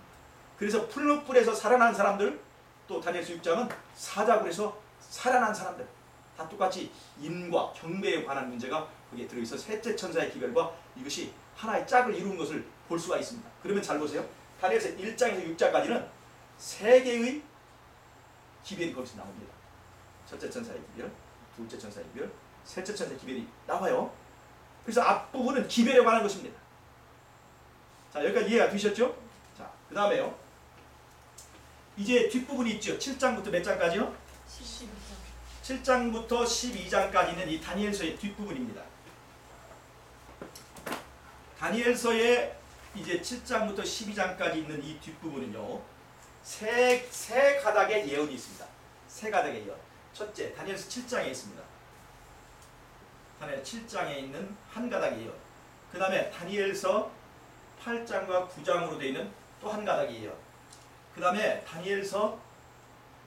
그래서 풀무불에서 살아난 사람들, 또 다니엘서 6장은 사자굴에서 살아난 사람들, 다 똑같이 인과 경배에 관한 문제가 거기에 들어있어 셋째 천사의 기별과 이것이 하나의 짝을 이루는 것을 볼 수가 있습니다. 그러면 잘 보세요. 다니엘서 1장에서 6장까지는 세 개의 기별이 거기서 나옵니다. 첫째 천사의 기별, 둘째 천사의 기별, 셋째 천사의 기별이 나와요. 그래서 앞부분은 기별에 관한 것입니다. 자, 여기까지 이해가 되셨죠? 자, 그 다음에요, 이제 뒷부분이 있죠. 7장부터 몇 장까지요? 7장부터 12장까지는 이 다니엘서의 뒷부분입니다. 다니엘서의 이제 7장부터 12장까지 있는 이 뒷부분은요, 세 가닥의 예언이 있습니다. 세 가닥의 예언. 첫째, 다니엘서 7장에 있습니다. 다니엘 7장에 있는 한 가닥의 예언. 그 다음에 다니엘서 8장과 9장으로 되어 있는 또 한 가닥의 예언. 그 다음에 다니엘서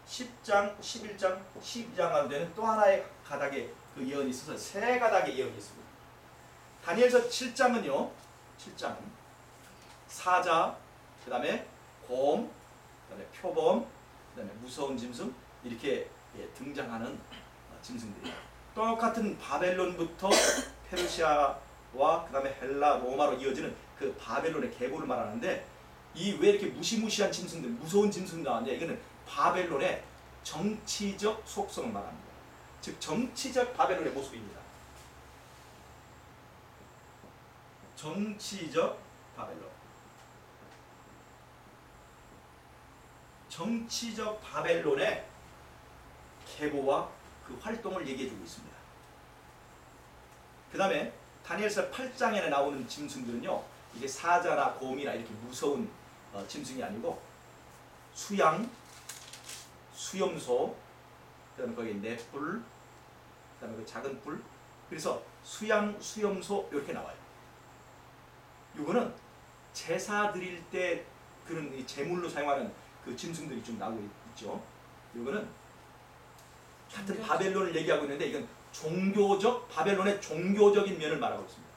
10장, 11장, 12장으로 되는 또 하나의 가닥의 그 예언이 있어서 세 가닥의 예언이 있습니다. 다니엘서 7장은요, 7장은 사자, 그 다음에 곰, 그 다음에 표범, 그 다음에 무서운 짐승, 이렇게 등장하는 짐승들이에요. 똑같은 바벨론부터 페르시아와 그 다음에 헬라, 로마로 이어지는 그 바벨론의 계보를 말하는데, 이 왜 이렇게 무시무시한 짐승들, 무서운 짐승 나왔냐? 이거는 바벨론의 정치적 속성을 말합니다. 즉 정치적 바벨론의 모습입니다. 정치적 바벨론. 정치적 바벨론의 계보와 그 활동을 얘기해주고 있습니다. 그 다음에 다니엘서 8장에 나오는 짐승들은요, 이게 사자나 곰이나 이렇게 무서운 짐승이 아니고 수양, 수염소, 그다음에 거기 넷불, 그다음에 그 작은 불. 그래서 수양, 수염소 이렇게 나와요. 이거는 제사 드릴 때 그런 이 제물로 사용하는 그 짐승들이 좀 나오고 있죠. 이거는 같은 바벨론을 얘기하고 있는데 이건 종교적 바벨론의 종교적인 면을 말하고 있습니다.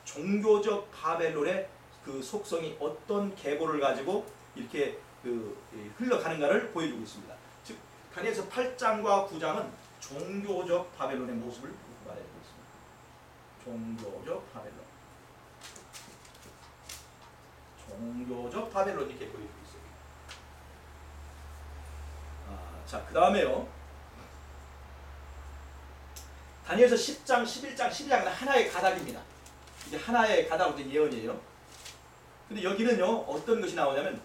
종교적 바벨론의 그 속성이 어떤 계보를 가지고 이렇게 흘러가는가를 보여주고 있습니다. 즉 다니엘서 8장과 9장은 종교적 바벨론의 모습을 말해주고 있습니다. 종교적 바벨론, 종교적 바벨론 이렇게 보여주고 있어요. 자, 그 다음에요. 다니엘서 10장, 11장, 12장은 하나의 가닥입니다. 이게 하나의 가닥으로 된 예언이에요. 근데 여기는요, 어떤 것이 나오냐면,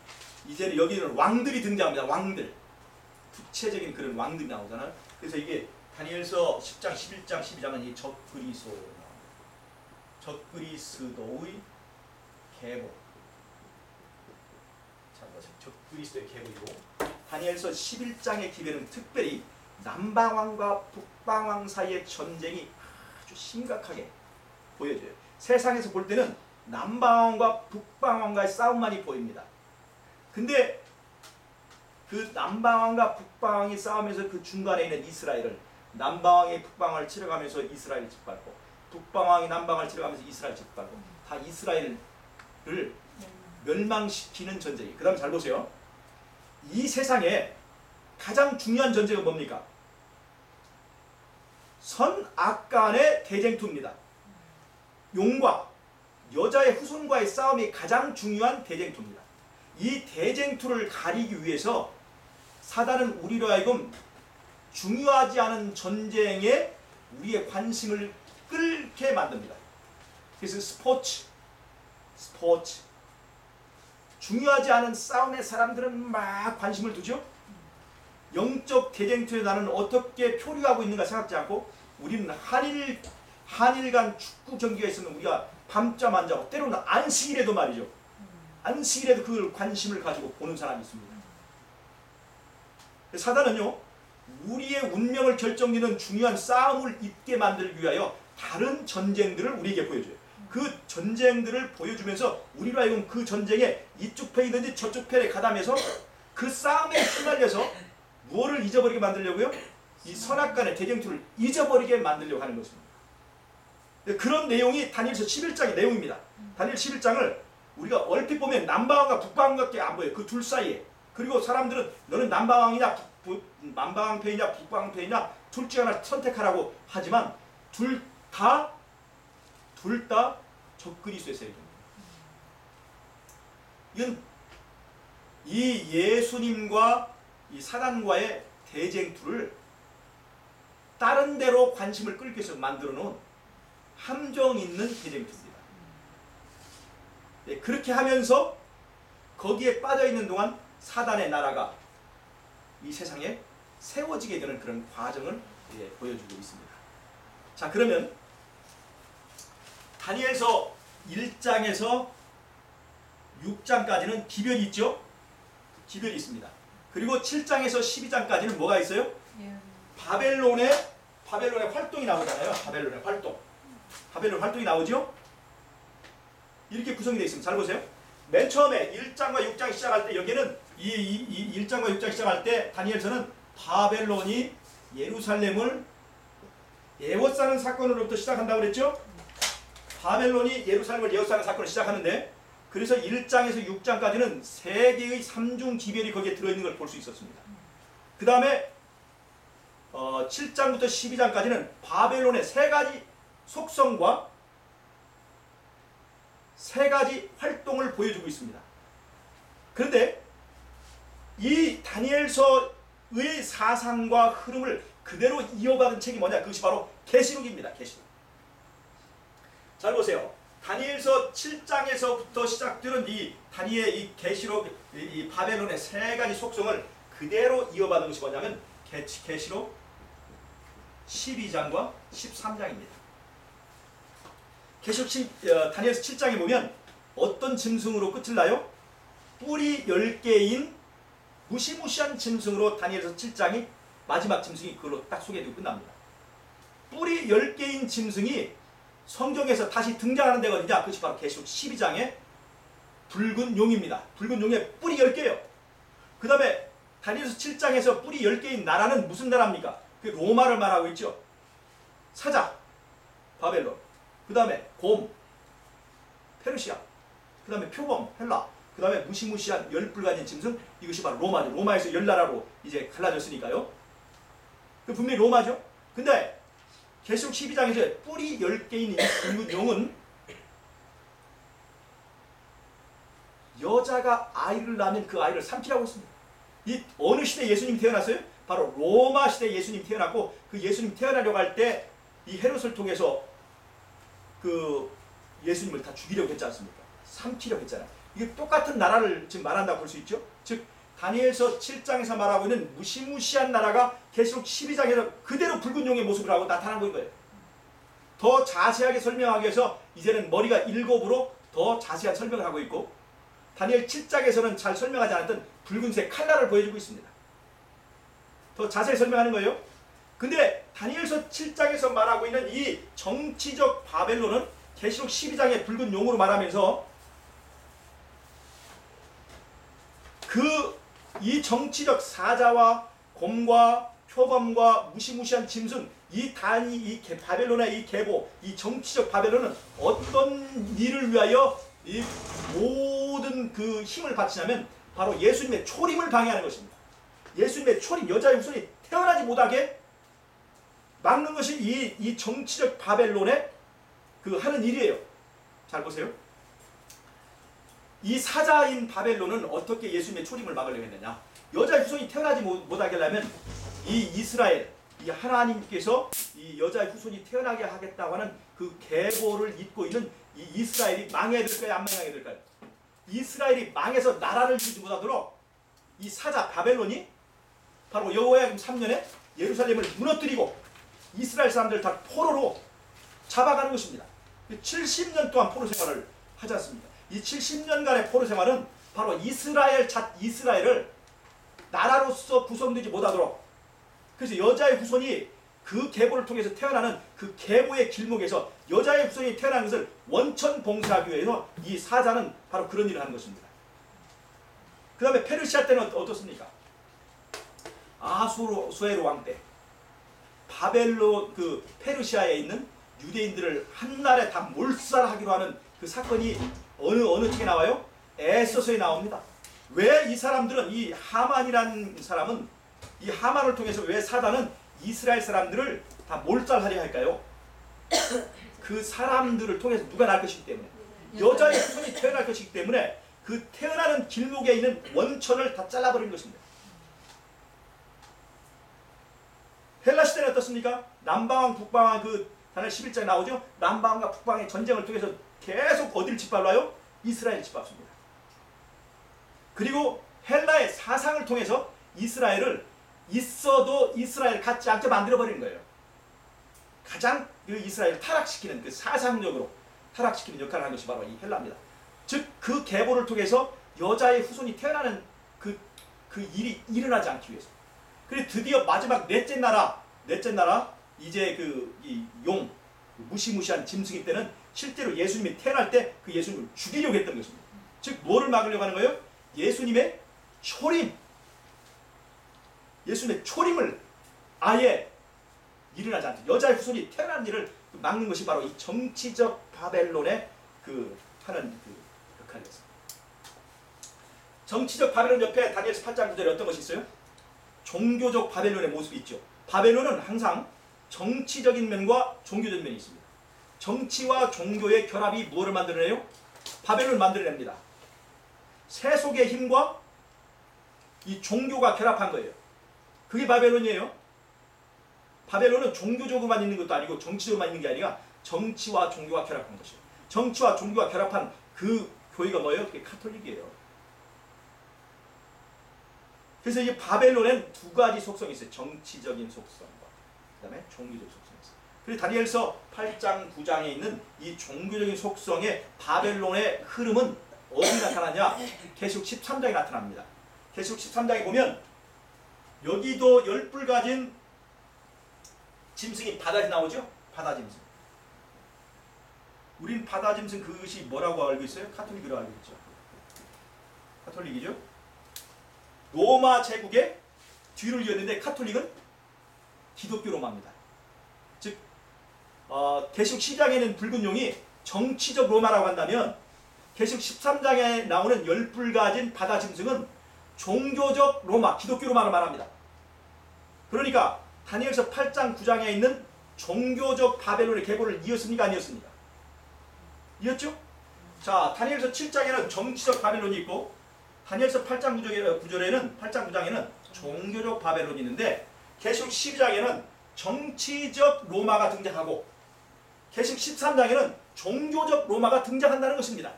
이제는 여기는 왕들이 등장합니다. 왕들. 구체적인 그런 왕들이 나오잖아요. 그래서 이게 다니엘서 10장, 11장, 12장은 이 적그리스도 나옵니다. 적그리스도의 계보. 자, 적그리스도의 계보이고, 다니엘서 11장의 기별은 특별히 남방왕과 북방왕 사이의 전쟁이 아주 심각하게 보여져요. 세상에서 볼 때는 남방왕과 북방왕과의 싸움만이 보입니다. 근데 그 남방왕과 북방왕이 싸우면서 그 중간에 있는 이스라엘을, 남방왕이 북방왕을 치러가면서 이스라엘을 짓밟고, 북방왕이 남방왕을 치러가면서 이스라엘을 짓밟고, 다 이스라엘을 멸망시키는 전쟁이. 그 다음에 잘 보세요. 이 세상에 가장 중요한 전쟁은 뭡니까? 선악 간의 대쟁투입니다. 용과 여자의 후손과의 싸움이 가장 중요한 대쟁투입니다. 이 대쟁투를 가리기 위해서 사단은 우리로 하여금 중요하지 않은 전쟁에 우리의 관심을 끌게 만듭니다. 그래서 스포츠 중요하지 않은 싸움에 사람들은 막 관심을 두죠. 영적 대쟁투에 나는 어떻게 표류하고 있는가 생각지 않고, 우리는 한일 간 축구 경기가 있으면 우리가 밤잠 안 자고, 때로는 안식일에도 말이죠. 안식일에도 그걸 관심을 가지고 보는 사람이 있습니다. 사단은요, 우리의 운명을 결정짓는 중요한 싸움을 있게 만들기 위하여 다른 전쟁들을 우리에게 보여줘요. 그 전쟁들을 보여주면서 우리로 하여금 그 전쟁에 이쪽 편이든지 저쪽 편에 가담해서 그 싸움에 휘말려서 무엇을 잊어버리게 만들려고요? 이 선악간의 대쟁투를 잊어버리게 만들려고 하는 것입니다. 그런 내용이 다니엘서 11장의 내용입니다. 다니엘 11장을 우리가 얼핏 보면 남방왕과 북방왕밖에 안 보여요. 그 둘 사이에. 그리고 사람들은 너는 남방왕이냐 남방왕 편이냐 북방왕 편이냐 둘 중 하나 선택하라고 하지만 둘 다 적그리스도의 세력입니다. 이건 이 예수님과 이 사단과의 대쟁투를 다른 데로 관심을 끌기 위해서 만들어 놓은 함정 있는 대쟁투입니다. 네, 그렇게 하면서 거기에 빠져 있는 동안 사단의 나라가 이 세상에 세워지게 되는 그런 과정을 보여주고 있습니다. 자, 그러면 다니엘서 1장에서 6장까지는 기별이 있죠? 기별이 있습니다. 그리고 7장에서 12장까지는 뭐가 있어요? 바벨론의 활동이 나오잖아요. 바벨론 활동이 나오죠? 이렇게 구성이 되어 있습니다. 잘 보세요. 맨 처음에 1장과 6장 시작할 때, 여기는 이 1장과 6장 시작할 때 다니엘서는 바벨론이 예루살렘을 에워싸는 사건으로부터 시작한다고 그랬죠? 바벨론이 예루살렘을 에워싸는 사건을 시작하는데, 그래서 1장에서 6장까지는 세 개의 삼중 기별이 거기에 들어있는 걸 볼 수 있었습니다. 그 다음에 7장부터 12장까지는 바벨론의 세 가지 속성과 세 가지 활동을 보여주고 있습니다. 그런데 이 다니엘서의 사상과 흐름을 그대로 이어받은 책이 뭐냐? 그것이 바로 계시록입니다. 계시록. 잘 보세요. 다니엘서 7장에서부터 시작되는 이 다니엘 계시록, 이 바벨론의 세 가지 속성을 그대로 이어받은 것이 뭐냐면 계시록 12장과 13장입니다. 다니엘서 7장에 보면 어떤 짐승으로 끝을 나요? 뿔이 10개인 무시무시한 짐승으로 다니엘서 7장이 마지막 짐승이 그걸로 딱 소개되고 끝납니다. 뿔이 10개인 짐승이 성경에서 다시 등장하는 데가 어디냐? 그것이 바로 계시록 12장의 붉은 용입니다. 붉은 용에 뿔이 10개예요. 그 다음에 다니엘서 7장에서 뿔이 10개인 나라는 무슨 나라입니까? 그 로마를 말하고 있죠. 사자, 바벨론, 그 다음에 곰, 페르시아, 그 다음에 표범, 헬라, 그 다음에 무시무시한 열뿔 가진 짐승, 이것이 바로 로마죠. 로마에서 10나라로 이제 갈라졌으니까요. 그 분명히 로마죠. 근데 계시록 12장에서 뿔이 10개인 이 붉은 용은 여자가 아이를 낳으면 그 아이를 삼키라고 했습니다. 이 어느 시대에 예수님이 태어났어요? 바로 로마 시대에 예수님이 태어났고, 그 예수님 태어나려고 할 때 이 헤롯을 통해서 그 예수님을 다 죽이려고 했지 않습니까? 삼키려고 했잖아요. 이게 똑같은 나라를 지금 말한다고 볼 수 있죠. 즉 다니엘서 7장에서 말하고 있는 무시무시한 나라가 계시록 12장에서 그대로 붉은 용의 모습을 하고 나타난 거예요. 더 자세하게 설명하기 위해서 이제는 머리가 7으로 더 자세한 설명을 하고 있고, 다니엘 7장에서는 잘 설명하지 않았던 붉은색 칼날을 보여주고 있습니다. 더 자세히 설명하는 거예요. 근데 다니엘서 7장에서 말하고 있는 이 정치적 바벨론은 계시록 12장의 붉은 용으로 말하면서 이 정치적 사자와 곰과 표범과 무시무시한 짐승, 이 바벨론의 이 계보, 이 정치적 바벨론은 어떤 일을 위하여 이 모든 그 힘을 바치냐면 바로 예수님의 초림을 방해하는 것입니다. 예수님의 초림, 여자의 후손이 태어나지 못하게 막는 것이 이 정치적 바벨론의 그 하는 일이에요. 잘 보세요. 이 사자인 바벨론은 어떻게 예수님의 초림을 막으려고 했느냐? 여자의 후손이 태어나지 못하게 하려면 이 이스라엘, 이 하나님께서 이 여자의 후손이 태어나게 하겠다고 하는 그 계보를 잇고 있는 이 이스라엘이 망해야 될까요? 안 망해야 될까요? 이스라엘이 망해서 나라를 이루지 못하도록 이 사자 바벨론이 바로 여호야김 3년에 예루살렘을 무너뜨리고 이스라엘 사람들을 다 포로로 잡아가는 것입니다. 70년 동안 포로 생활을 하지 않습니까? 이 70년간의 포로 생활은 바로 이스라엘을 나라로서 구성되지 못하도록, 그래서 여자의 후손이 그 계보를 통해서 태어나는 그 계보의 길목에서 여자의 후손이 태어나는 것을 원천 봉쇄하기 위해서 이 사자는 바로 그런 일을 하는 것입니다. 그 다음에 페르시아 때는 어떻습니까? 아수에로 왕 때 바벨론 그 페르시아에 있는 유대인들을 한날에 다 몰살하기로 하는 그 사건이 어느 책에 나와요? 에스더서에 나옵니다. 왜 이 사람들은, 이 하만이라는 사람은, 이 하만을 통해서 왜 사단은 이스라엘 사람들을 다 몰살하려 할까요? 그 사람들을 통해서 누가 날 것이기 때문에, 여자의 후손이 태어날 것이기 때문에 그 태어나는 길목에 있는 원천을 다 잘라버린 것입니다. 헬라 시대는 어떻습니까? 남방왕, 북방왕, 그 다니엘 11장에 나오죠? 남방왕과 북방의 전쟁을 통해서 계속 어디를 짓밟아요? 이스라엘을 짓밟습니다. 그리고 헬라의 사상을 통해서 이스라엘을 있어도 이스라엘 같지 않게 만들어버리는 거예요. 가장 그 이스라엘을 타락시키는, 그 사상적으로 타락시키는 역할을 하는 것이 바로 이 헬라입니다. 즉 그 계보를 통해서 여자의 후손이 태어나는 그 일이 일어나지 않기 위해서. 그리고 드디어 마지막 넷째 나라 이제 이 무시무시한 짐승이 때는 실제로 예수님이 태어날 때 그 예수님을 죽이려고 했던 것입니다. 즉 뭐를 막으려고 하는 거예요? 예수님의 초림, 예수님의 초림을 아예 일어나지 않게, 여자의 후손이 태어나는 일을 막는 것이 바로 이 정치적 바벨론의 하는 역할이었습니다. 정치적 바벨론 옆에 다니엘서 8장 9절에 어떤 것이 있어요? 종교적 바벨론의 모습이 있죠. 바벨론은 항상 정치적인 면과 종교적인 면이 있습니다. 정치와 종교의 결합이 무엇을 만들어내요? 바벨론을 만들어냅니다. 세속의 힘과 이 종교가 결합한 거예요. 그게 바벨론이에요. 바벨론은 종교적으로만 있는 것도 아니고 정치적으로만 있는 게 아니라 정치와 종교가 결합한 것이에요. 정치와 종교가 결합한 그 교회가 뭐예요? 그게 카톨릭이에요. 그래서 이 바벨론엔 두 가지 속성이 있어요. 정치적인 속성과 그 다음에 종교적 속성이 있어요. 그리고 다니엘서 8장 9장에 있는 이 종교적인 속성의 바벨론의 흐름은 어디 나타나냐? 계시록 13장에 나타납니다. 계시록 13장에 보면 여기도 10뿔 가진 짐승이 바다에 나오죠? 바다 짐승. 우린 바다 짐승 그것이 뭐라고 알고 있어요? 카톨릭으로 알고 있죠. 카톨릭이죠. 로마 제국의 뒤를 이었는데 카톨릭은 기독교 로마입니다. 즉 계시록 12장에는 붉은 용이 정치적 로마라고 한다면 계시록 13장에 나오는 10뿔 가진 바다 짐승은 종교적 로마, 기독교 로마를 말합니다. 그러니까 다니엘서 8장 9장에 있는 종교적 바벨론의 계보를 이었습니까? 아니었습니까? 이었죠? 자, 다니엘서 7장에는 정치적 바벨론이 있고 다니엘서 8장 9장에는 종교적 바벨론이 있는데 계시록 12장에는 정치적 로마가 등장하고 계시록 13장에는 종교적 로마가 등장한다는 것입니다.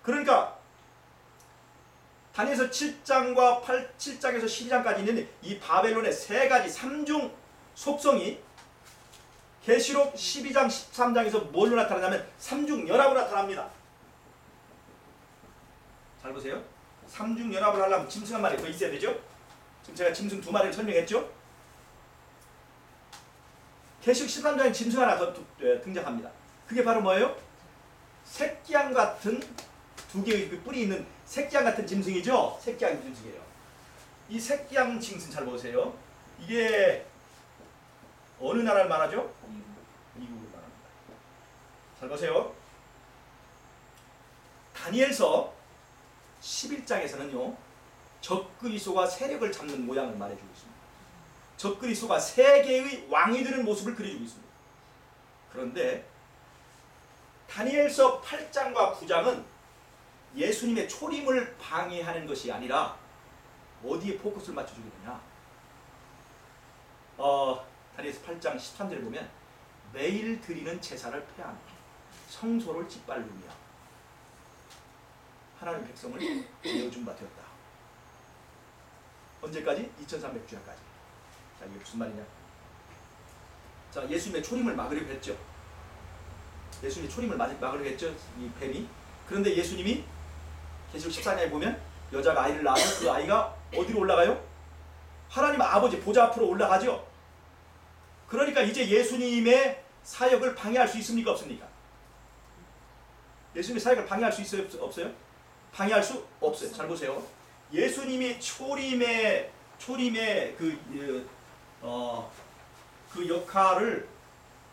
그러니까 다니엘서 7장과 7장에서 12장까지 있는 이 바벨론의 세 가지 삼중 속성이 계시록 12장, 13장에서 뭘로 나타나냐면 삼중연합으로 나타납니다. 잘 보세요. 삼중연합을 하려면 짐승 한 마리 더 있어야 되죠. 지금 제가 짐승 2마리를 설명했죠. 계시록 13장에 짐승 하나 더 등장합니다. 그게 바로 뭐예요? 새끼양 같은 두 개의 뿔이 있는 새끼양 같은 짐승이죠. 새끼양 짐승이에요. 이 새끼양 짐승 잘 보세요. 이게 어느 나라를 말하죠? 미국을 말합니다. 잘 보세요. 다니엘서 11장에서는요. 적그리스도가 세력을 잡는 모양을 말해주고 있습니다. 적그리스도가 세계의 왕이 되는 모습을 그려주고 있습니다. 그런데 다니엘서 8장과 9장은 예수님의 초림을 방해하는 것이 아니라 어디에 포커스를 맞춰주겠느냐. 다니엘서 8장 13절에 보면 매일 드리는 제사를 폐하며 성소를 짓밟으며 하나님 백성을 내어준 바 되었다. 언제까지? 2300주야까지. 자, 이게 무슨 말이냐? 자, 예수님의 초림을 막으려고 했죠. 예수님의 초림을 막으려고 했죠. 이 뱀이. 그런데 예수님이 계시록 14장에 보면 여자가 아이를 낳아서 그 아이가 어디로 올라가요? 하나님 아버지 보좌 앞으로 올라가죠. 그러니까 이제 예수님의 사역을 방해할 수 있습니까? 없습니까? 예수님의 사역을 방해할 수 있어요? 없어요? 방해할 수 없어요. 잘 보세요. 예수님이 초림의 그 역할을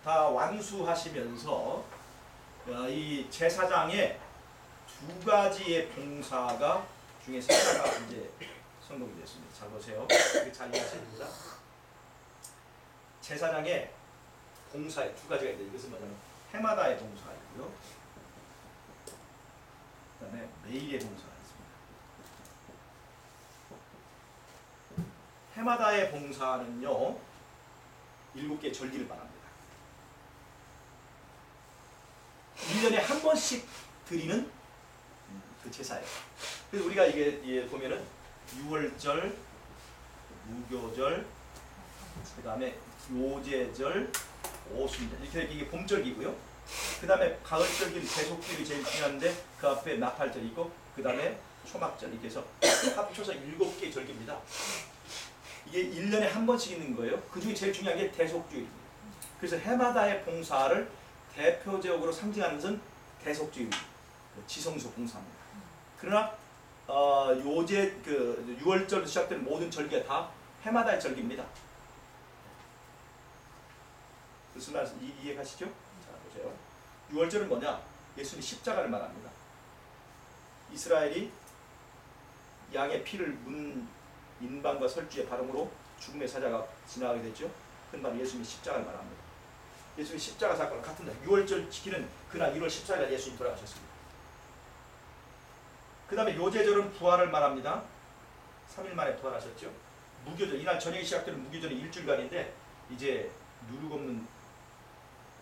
다 완수하시면서 이 제사장의 두 가지의 봉사가 중에서 하나가 이제 성공이 됐습니다. 잘 보세요. 이게 잘 이해하셔야 됩니다. 제사장의 봉사에 두 가지가 있는데 이것은 뭐냐면 해마다의 봉사가 있고요. 그 다음에 매일의 봉사가 있습니다. 해마다의 봉사는요 7개 절기를 말합니다. 1년에 한 번씩 드리는 그 제사예요. 그래서 우리가 이게 보면은 6월절, 무교절, 그 다음에 요제절, 오순절 이렇게 이게 봄절기고요. 그 다음에 가을절기, 대속절이 제일 중요한데 그 앞에 나팔절 있고 그 다음에 초막절 이렇게 해서 합쳐서 7개의 절기입니다. 이게 1년에 한 번씩 있는 거예요. 그 중에 제일 중요한 게 대속주일입니다. 그래서 해마다의 봉사를 대표적으로 상징하는 것은 대속주일, 지성소 봉사입니다. 그러나 요제 6월절부터 시작되는 모든 절기가 다 해마다의 절기입니다. 무슨 말씀 이해가시죠? 자 보세요. 6월절은 뭐냐? 예수님 십자가를 말합니다. 이스라엘이 양의 피를 문 인방과 설주의 발음으로 죽음의 사자가 지나가게 됐죠. 그건 바로 예수님의 십자가를 말합니다. 예수님의 십자가 사건은 같은 날 6월절 지키는 그날 1월 14일 예수님 돌아가셨습니다. 그 다음에 요제절은 부활을 말합니다. 3일 만에 부활하셨죠. 무교절, 이날 저녁에 시작되는 무교절이 일주일간인데 이제 누룩 없는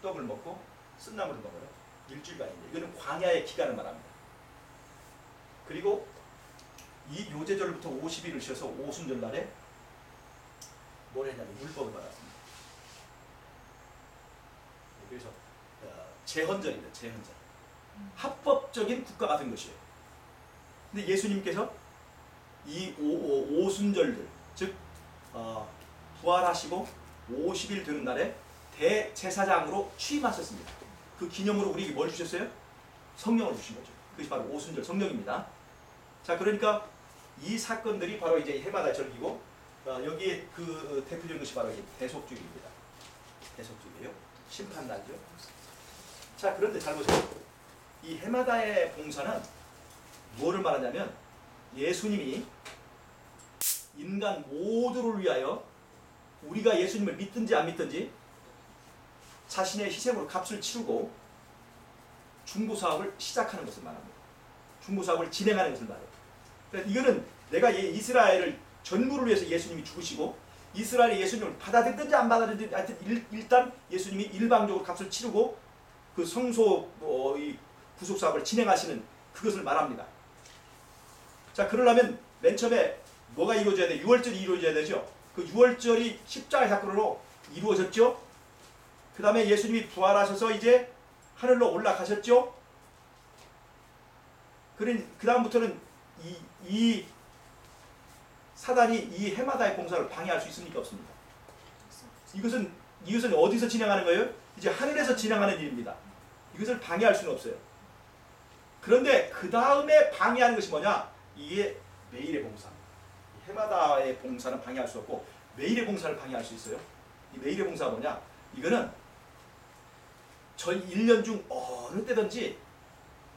떡을 먹고 쓴나물을 먹어요. 일주일간인데 이거는 광야의 기간을 말합니다. 그리고 이 요제절부터 50일을 쉬어서 오순절 날에 뭘 했냐면 율법을 받았습니다. 그래서 제헌절입니다. 제헌절. 합법적인 국가가 된 것이에요. 근데 예수님께서 이 오순절들 부활하시고 50일 되는 날에 대제사장으로 취임하셨습니다. 그 기념으로 우리에게 뭘 주셨어요? 성령을 주신 거죠. 그것이 바로 오순절 성령입니다. 자, 그러니까 이 사건들이 바로 이제 해마다 절기고, 여기에 그 대표적인 것이 바로 이 대속주일입니다. 대속주일이에요. 심판날이죠. 자, 그런데 잘 보세요. 이 해마다의 봉사는 뭐를 말하냐면, 예수님이 인간 모두를 위하여 우리가 예수님을 믿든지 안 믿든지 자신의 희생으로 값을 치르고 중보사업을 시작하는 것을 말합니다. 중보사업을 진행하는 것을 말해요. 그러니까 이거는 내가 이스라엘을 전부를 위해서 예수님이 죽으시고, 이스라엘이 예수님을 받아들든지 안 받아들든지 하여튼 일단 예수님이 일방적으로 값을 치르고 그 성소 이 구속사업을 진행하시는 그것을 말합니다. 자, 그러려면 맨 처음에 뭐가 이루어져야 돼? 유월절이 이루어져야 되죠. 그 유월절이 십자가의 사건으로 이루어졌죠. 그 다음에 예수님이 부활하셔서 이제 하늘로 올라가셨죠. 그 다음부터는 이 사단이 이 해마다의 봉사를 방해할 수 있습니까? 없습니까? 이것은 어디서 진행하는 거예요? 이제 하늘에서 진행하는 일입니다. 이것을 방해할 수는 없어요. 그런데 그 다음에 방해하는 것이 뭐냐? 이게 매일의 봉사. 해마다의 봉사는 방해할 수 없고 매일의 봉사를 방해할 수 있어요. 이 매일의 봉사가 뭐냐? 이거는 저희 1년 중 어느 때든지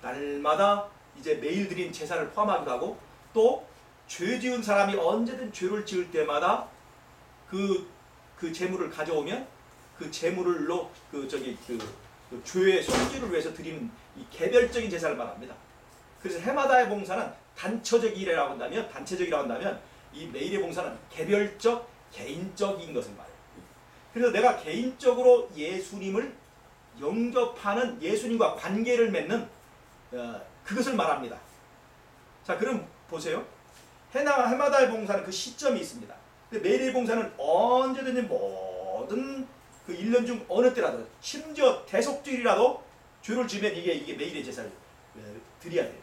날마다 이제 매일 드린 제사를 포함하기도 하고, 또 죄 지은 사람이 언제든 죄를 지을 때마다 그 제물을 가져오면 그 제물로 그 죄의 속죄를 위해서 드리는 이 개별적인 제사를 말합니다. 그래서 해마다의 봉사는 단체적이라고 한다면 이 매일의 봉사는 개별적, 개인적인 것을 말해요. 그래서 내가 개인적으로 예수님을 영접하는, 예수님과 관계를 맺는 그것을 말합니다. 자, 그럼 보세요. 해마다의 봉사는 그 시점이 있습니다. 매일의 봉사는 언제든지 모든 그 1년 중 어느 때라도, 심지어 대속주일이라도 죄를 지면 이게 매일의 제사를 드려야 돼요.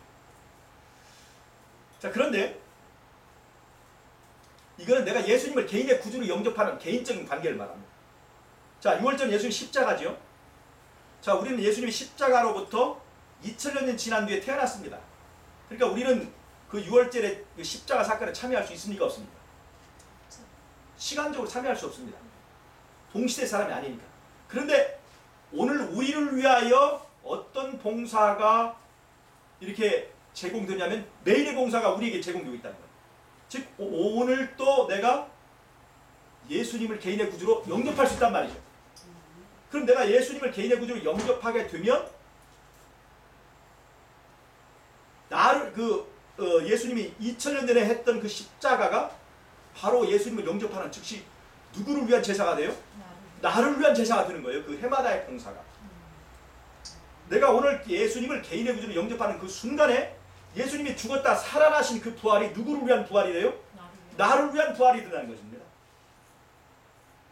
자, 그런데 이거는 내가 예수님을 개인의 구주로 영접하는 개인적인 관계를 말합니다. 자, 6월절 예수님 십자가죠. 자, 우리는 예수님이 십자가로부터 2000년 지난 뒤에 태어났습니다. 그러니까 우리는 그 6월절의 그 십자가 사건에 참여할 수 있습니까? 없습니까? 시간적으로 참여할 수 없습니다. 동시대 사람이 아니니까. 그런데 오늘 우리를 위하여 어떤 봉사가 이렇게 제공되냐면 매일의 봉사가 우리에게 제공되고 있다는 거예요. 즉 오늘 또 내가 예수님을 개인의 구주로 영접할 수 있단 말이죠. 그럼 내가 예수님을 개인의 구주로 영접하게 되면 나를 예수님이 2000년 전에 했던 그 십자가가 바로 예수님을 영접하는, 즉시 누구를 위한 제사가 돼요? 나를 위한 제사가 되는 거예요. 그 해마다의 봉사가. 내가 오늘 예수님을 개인의 구주로 영접하는 그 순간에 예수님이 죽었다 살아나신 그 부활이 누구를 위한 부활이 돼요? 나를 위한 부활이 된다는 것입니다.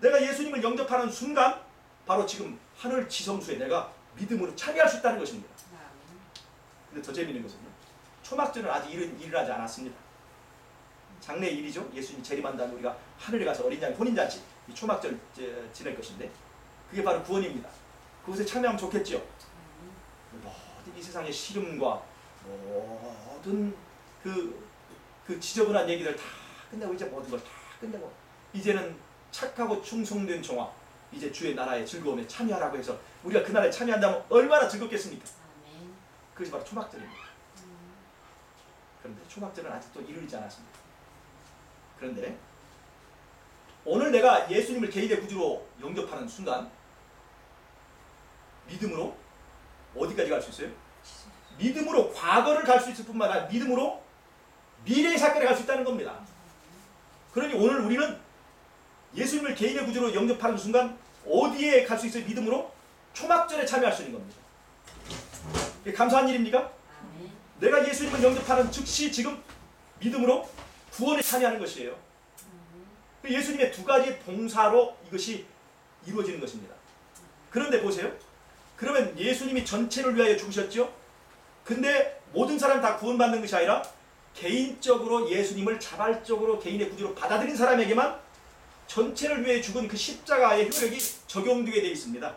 내가 예수님을 영접하는 순간 바로 지금 하늘 지성수에 내가 믿음으로 참여할 수 있다는 것입니다. 근데 더 재미있는 것은요, 초막절은 아직 일어나지 않았습니다. 장래 일이죠. 예수님이 재림한 다음에 우리가 하늘에 가서 어린 양의 혼인잔치, 이 초막절 지낼 것인데, 그게 바로 구원입니다. 그것에 참여하면 좋겠죠. 모든 이 세상의 시름과 모든 그 지저분한 얘기들 다 끝내고, 이제 모든 걸 다 끝내고 이제는 착하고 충성된 종아, 이제 주의 나라의 즐거움에 참여하라고 해서 우리가 그 나라에 참여한다면 얼마나 즐겁겠습니까? 그것이 바로 초막절입니다. 그런데 초막절은 아직도 이루어지지 않았습니다. 그런데 오늘 내가 예수님을 개인의 구주로 영접하는 순간 믿음으로 어디까지 갈 수 있어요? 믿음으로 과거를 갈 수 있을 뿐만 아니라 믿음으로 미래의 사건에 갈 수 있다는 겁니다. 그러니 오늘 우리는 예수님을 개인의 구주로 영접하는 순간 어디에 갈 수 있어요? 믿음으로 초막절에 참여할 수 있는 겁니다. 이게 감사한 일입니까? 내가 예수님을 영접하는 즉시 지금 믿음으로 구원에 참여하는 것이에요. 예수님의 두 가지 봉사로 이것이 이루어지는 것입니다. 그런데 보세요. 그러면 예수님이 전체를 위하여 죽으셨죠? 근데 모든 사람 다 구원받는 것이 아니라 개인적으로 예수님을 자발적으로 개인의 구주로 받아들인 사람에게만 전체를 위해 죽은 그 십자가의 효력이 적용되게 되어 있습니다.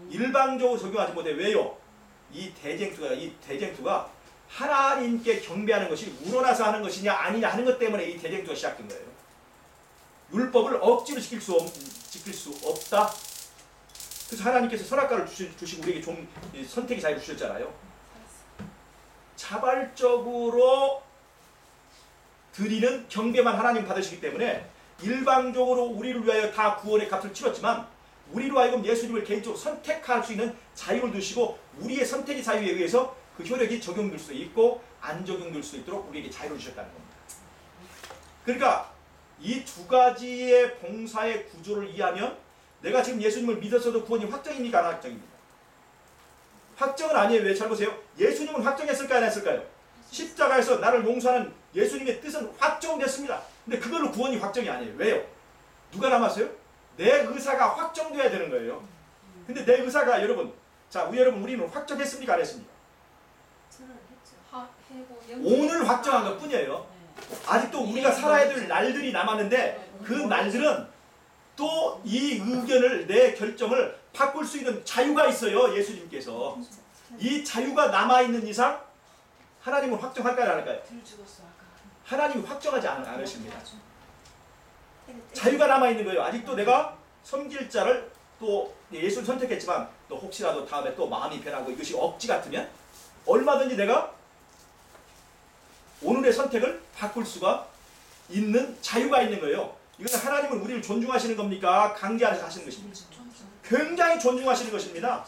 일방적으로 적용하지 못해. 왜요? 이 대쟁투가 하나님께 경배하는 것이 우러나서 하는 것이냐 아니냐 하는 것 때문에 이 대쟁투가 시작된 거예요. 율법을 억지로 지킬 수 없다. 그래서 하나님께서 선악과를 주시고 우리에게 좀 선택의 자유를 주셨잖아요. 자발적으로 드리는 경배만 하나님 받으시기 때문에 일방적으로 우리를 위하여 다 구원의 값을 치렀지만 우리로 하여금 예수님을 개인적으로 선택할 수 있는 자유를 두시고 우리의 선택의 자유에 의해서 그 효력이 적용될 수 있고 안 적용될 수 있도록 우리에게 자유를 주셨다는 겁니다. 그러니까 이 두 가지의 봉사의 구조를 이해하면 내가 지금 예수님을 믿었어도 구원이 확정입니까? 안 확정입니까? 확정은 아니에요. 왜? 잘 보세요. 예수님은 확정했을까요? 안 했을까요? 십자가에서 나를 용서하는 예수님의 뜻은 확정됐습니다. 근데 그걸로 구원이 확정이 아니에요. 왜요? 누가 남았어요? 내 의사가 확정돼야 되는 거예요. 근데 내 의사가 여러분, 우리는 확정했습니까? 안 했습니까? 오늘 확정한 것 뿐이에요. 아직도 우리가 살아야 될 날들이 남았는데 그 날들은 또 이 의견을, 내 결정을 바꿀 수 있는 자유가 있어요. 예수님께서. 이 자유가 남아있는 이상 하나님은 확정할까요? 안 할까요? 하나님이 확정하지 않으십니다. 자유가 남아있는 거예요. 아직도 내가 섬길 자를 또 예수를 선택했지만 또 혹시라도 다음에 또 마음이 변하고 이것이 억지 같으면 얼마든지 내가 오늘의 선택을 바꿀 수가 있는 자유가 있는 거예요. 이것은 하나님은 우리를 존중하시는 겁니까? 강제하셔서 하시는 것입니다. 굉장히 존중하시는 것입니다.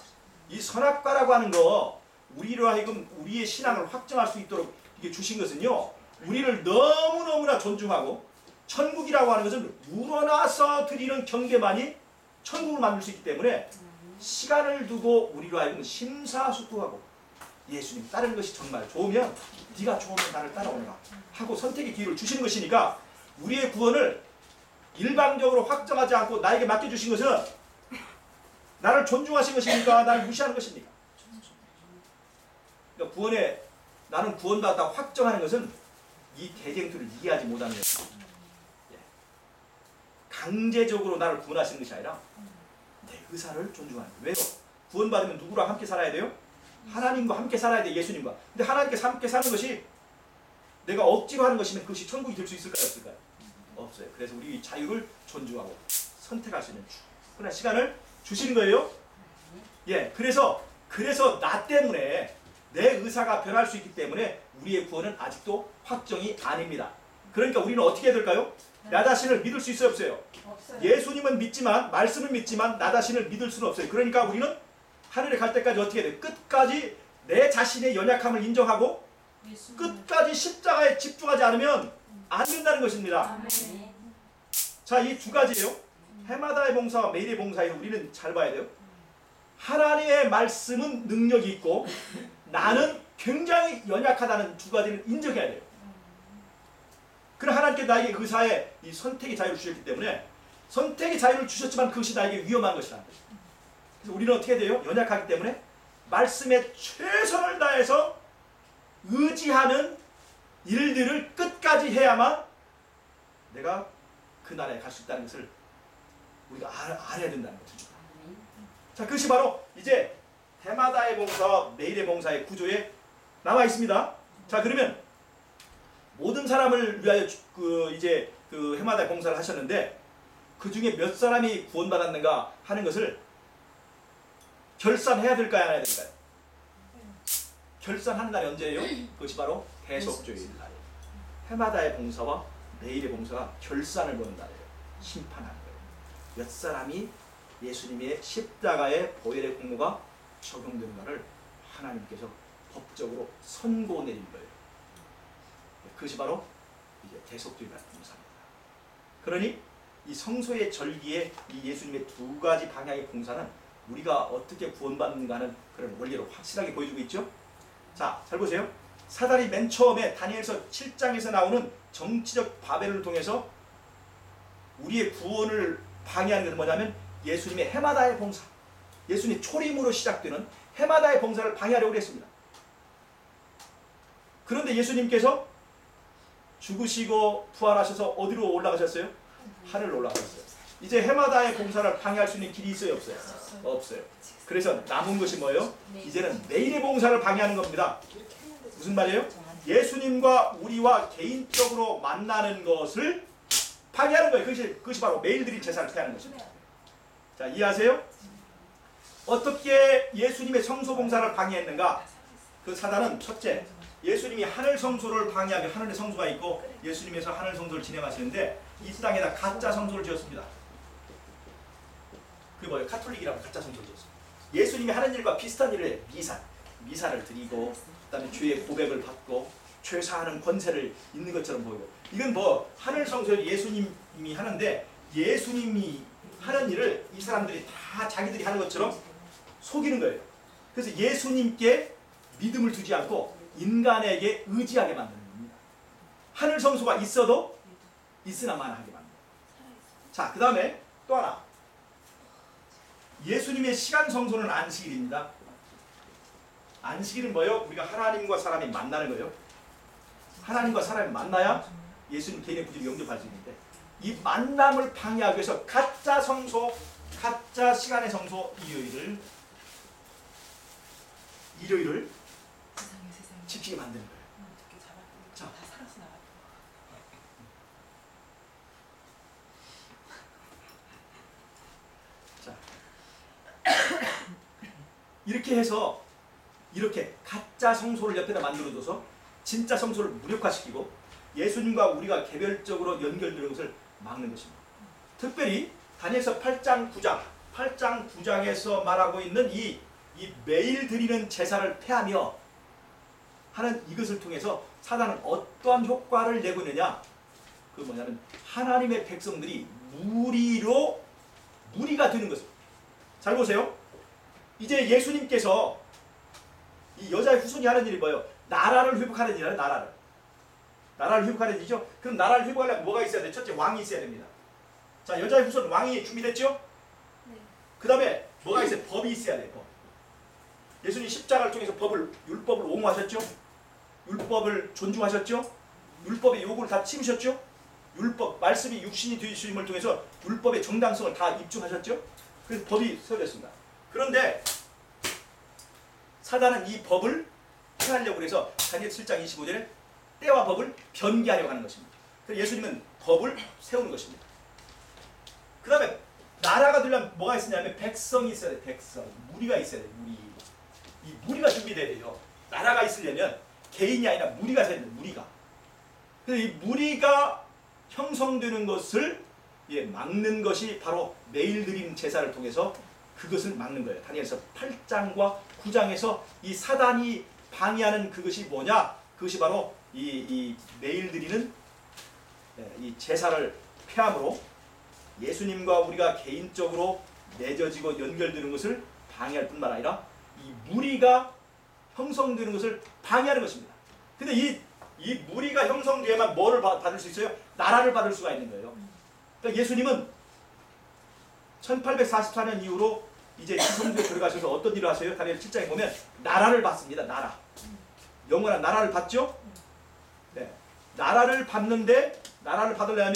이 선악과라고 하는 거 우리로 하여금 우리의 신앙을 확정할 수 있도록 이게 주신 것은요. 우리를 너무너무나 존중하고 천국이라고 하는 것은 우러나서 드리는 경배만이 천국을 만들 수 있기 때문에 시간을 두고 우리로 하여금 심사숙고하고 예수님 따르는 것이 정말 좋으면 네가 좋으면 나를 따라오너라 하고 선택의 기회를 주시는 것이니까 우리의 구원을 일방적으로 확정하지 않고 나에게 맡겨주신 것은 나를 존중하신 것입니까? 나를 무시하는 것입니까? 그러니까 나는 구원받았다고 확정하는 것은 이 대쟁투를 이해하지 못하는 것입니다. 강제적으로 나를 구원하시는 것이 아니라 내 의사를 존중하는 거예요. 왜요? 구원받으면 누구랑 함께 살아야 돼요? 하나님과 함께 살아야 돼. 예수님과. 근데 하나님께서 함께 사는 것이 내가 억지로 하는 것이면 그것이 천국이 될 수 있을까요? 없을까요? 없어요. 그래서 우리 자유를 존중하고 선택할 수 있는 충분한 시간을 주시는 거예요. 예, 그래서 나 때문에 내 의사가 변할 수 있기 때문에 우리의 구원은 아직도 확정이 아닙니다. 그러니까 우리는 어떻게 해야 될까요? 나 자신을 믿을 수 있어요? 없어요? 예수님은 믿지만, 말씀은 믿지만 나 자신을 믿을 수는 없어요. 그러니까 우리는 하늘에 갈 때까지 어떻게 해야 돼요? 끝까지 내 자신의 연약함을 인정하고 끝까지 십자가에 집중하지 않으면 안 된다는 것입니다. 자, 이 두 가지예요. 해마다의 봉사와 매일의 봉사에 우리는 잘 봐야 돼요. 하나님의 말씀은 능력이 있고 나는 굉장히 연약하다는 두 가지를 인정해야 돼요. 그럼 하나님께 나에게 의사의 이 선택의 자유를 주셨기 때문에 선택의 자유를 주셨지만 그것이 나에게 위험한 것이다. 그래서 우리는 어떻게 해야 돼요? 연약하기 때문에 말씀에 최선을 다해서 의지하는 일들을 끝까지 해야만 내가 그 나라에 갈 수 있다는 것을 우리가 알아야 된다는 거죠. 자, 그것이 바로 이제 해마다의 봉사와 매일의 봉사의 구조에 나와 있습니다. 자, 그러면 모든 사람을 위하여 그 해마다의 봉사를 하셨는데 그 중에 몇 사람이 구원받았는가 하는 것을 결산해야 될까요? 안 해야 될까요? 결산하는 날이 언제예요? 그것이 바로 대속죄일 날이에요. 해마다의 봉사와 매일의 봉사가 결산을 보는 날이에요. 심판하는 거예요. 몇 사람이 예수님의 십자가의 보혈의 공로가 적용된가를 하나님께서 법적으로 선고 내린 거예요. 그것이 바로 이제 대속죄일 날 봉사입니다. 그러니 이 성소의 절기에 이 예수님의 두 가지 방향의 봉사는 우리가 어떻게 구원받는가 하는 그런 원리로 확실하게 보여주고 있죠. 자, 잘 보세요. 사단이 맨 처음에 다니엘서 7장에서 나오는 정치적 바벨을 통해서 우리의 구원을 방해하는 것은 뭐냐면 예수님의 해마다의 봉사, 예수님의 초림으로 시작되는 해마다의 봉사를 방해하려고 했습니다. 그런데 예수님께서 죽으시고 부활하셔서 어디로 올라가셨어요? 하늘로 올라가셨어요. 이제 해마다의 봉사를 방해할 수 있는 길이 있어요, 없어요? 없어요. 그래서 남은 것이 뭐예요? 이제는 매일의 봉사를 방해하는 겁니다. 무슨 말이에요? 예수님과 우리와 개인적으로 만나는 것을 방해하는 거예요. 그것이 바로 매일 드린 제사를 피하는 것입니다. 자, 이해하세요? 어떻게 예수님의 성소 봉사를 방해했는가? 그 사단은 첫째, 예수님이 하늘 성소를 방해하며 하늘의 성소가 있고 예수님에서 하늘 성소를 진행하시는데 이 땅에다 가짜 성소를 지었습니다. 그게 뭐예요? 카톨릭이라고 가짜 성소를 지었습니다. 예수님이 하는 일과 비슷한 일을 해요. 미사를 드리고 그다음에 죄의 고백을 받고 죄 사하는 권세를 있는 것처럼 보이고 이건 뭐 하늘 성소에 예수님이 하는데 예수님이 하는 일을 이 사람들이 다 자기들이 하는 것처럼 속이는 거예요. 그래서 예수님께 믿음을 두지 않고 인간에게 의지하게 만드는 겁니다. 하늘 성소가 있어도 있으나만 하게 만듭니다. 자, 그 다음에 또 하나. 예수님의 시간 성소는 안식일입니다. 안식일은 뭐예요? 우리가 하나님과 사람이 만나는 거예요. 하나님과 사람이 만나야 예수님 개인의 구주를 영접할 수 있는데 이 만남을 방해하기 위해서 가짜 성소, 가짜 시간의 성소 일요일을 지키게 만드는 거예요. 자, 이렇게 해서 이렇게 가짜 성소를 옆에다 만들어줘서 진짜 성소를 무력화시키고 예수님과 우리가 개별적으로 연결되는 것을 막는 것입니다. 특별히 다니엘서 8장 9장에서 말하고 있는 이 매일 드리는 제사를 폐하며 하는 이것을 통해서 사단은 어떠한 효과를 내고 있느냐? 그 뭐냐면 하나님의 백성들이 무리가 되는 것입니다. 잘 보세요. 이제 예수님께서 이 여자의 후손이 하는 일이 뭐예요? 나라를 회복하는 일이에요. 나라를 회복하는 일이죠. 그럼 나라를 회복하려면 뭐가 있어야 돼? 첫째, 왕이 있어야 됩니다. 자, 여자의 후손 왕이 준비됐죠? 네. 그 다음에 뭐가 있어요? 법이 있어야 돼요. 법. 예수님 십자가를 통해서 율법을 옹호하셨죠? 율법을 존중하셨죠? 율법의 요구를 다 치우셨죠? 율법, 말씀이 육신이 되심을 통해서 율법의 정당성을 다 입증하셨죠? 그래서 법이 세워졌습니다. 그런데 사단은 이 법을 폐하려고 해서 다니엘 7장 25절에 때와 법을 변개하려고 하는 것입니다. 그래서 예수님은 법을 세우는 것입니다. 그 다음에 나라가 되려면 뭐가 있으냐면 백성이 있어야 돼요. 백성. 무리가 있어야 돼요. 이 무리가 준비돼야 돼요. 나라가 있으려면 개인이 아니라 무리가 있어야 돼요. 무리가. 그래서 이 무리가 형성되는 것을 막는 것이 바로 매일 드리는 제사를 통해서 그것을 막는 거예요. 다니엘서 8장과 9장에서 이 사단이 방해하는 그것이 뭐냐? 그것이 바로 이 매일 드리는 이 제사를 폐함으로 예수님과 우리가 개인적으로 맺어지고 연결되는 것을 방해할 뿐만 아니라 이 무리가 형성되는 것을 방해하는 것입니다. 근데 이 무리가 형성되어야만 뭐를 받을 수 있어요? 나라를 받을 수가 있는 거예요. 그러니까 예수님은 1844년 이후로 이제 성소에 들어가셔서 어떤 일을 하세요? 다니엘 7장에 보면 나라를 받습니다. 나라. 영원한 나라를 받죠? 네. 나라를 받는데 나라를 받으려면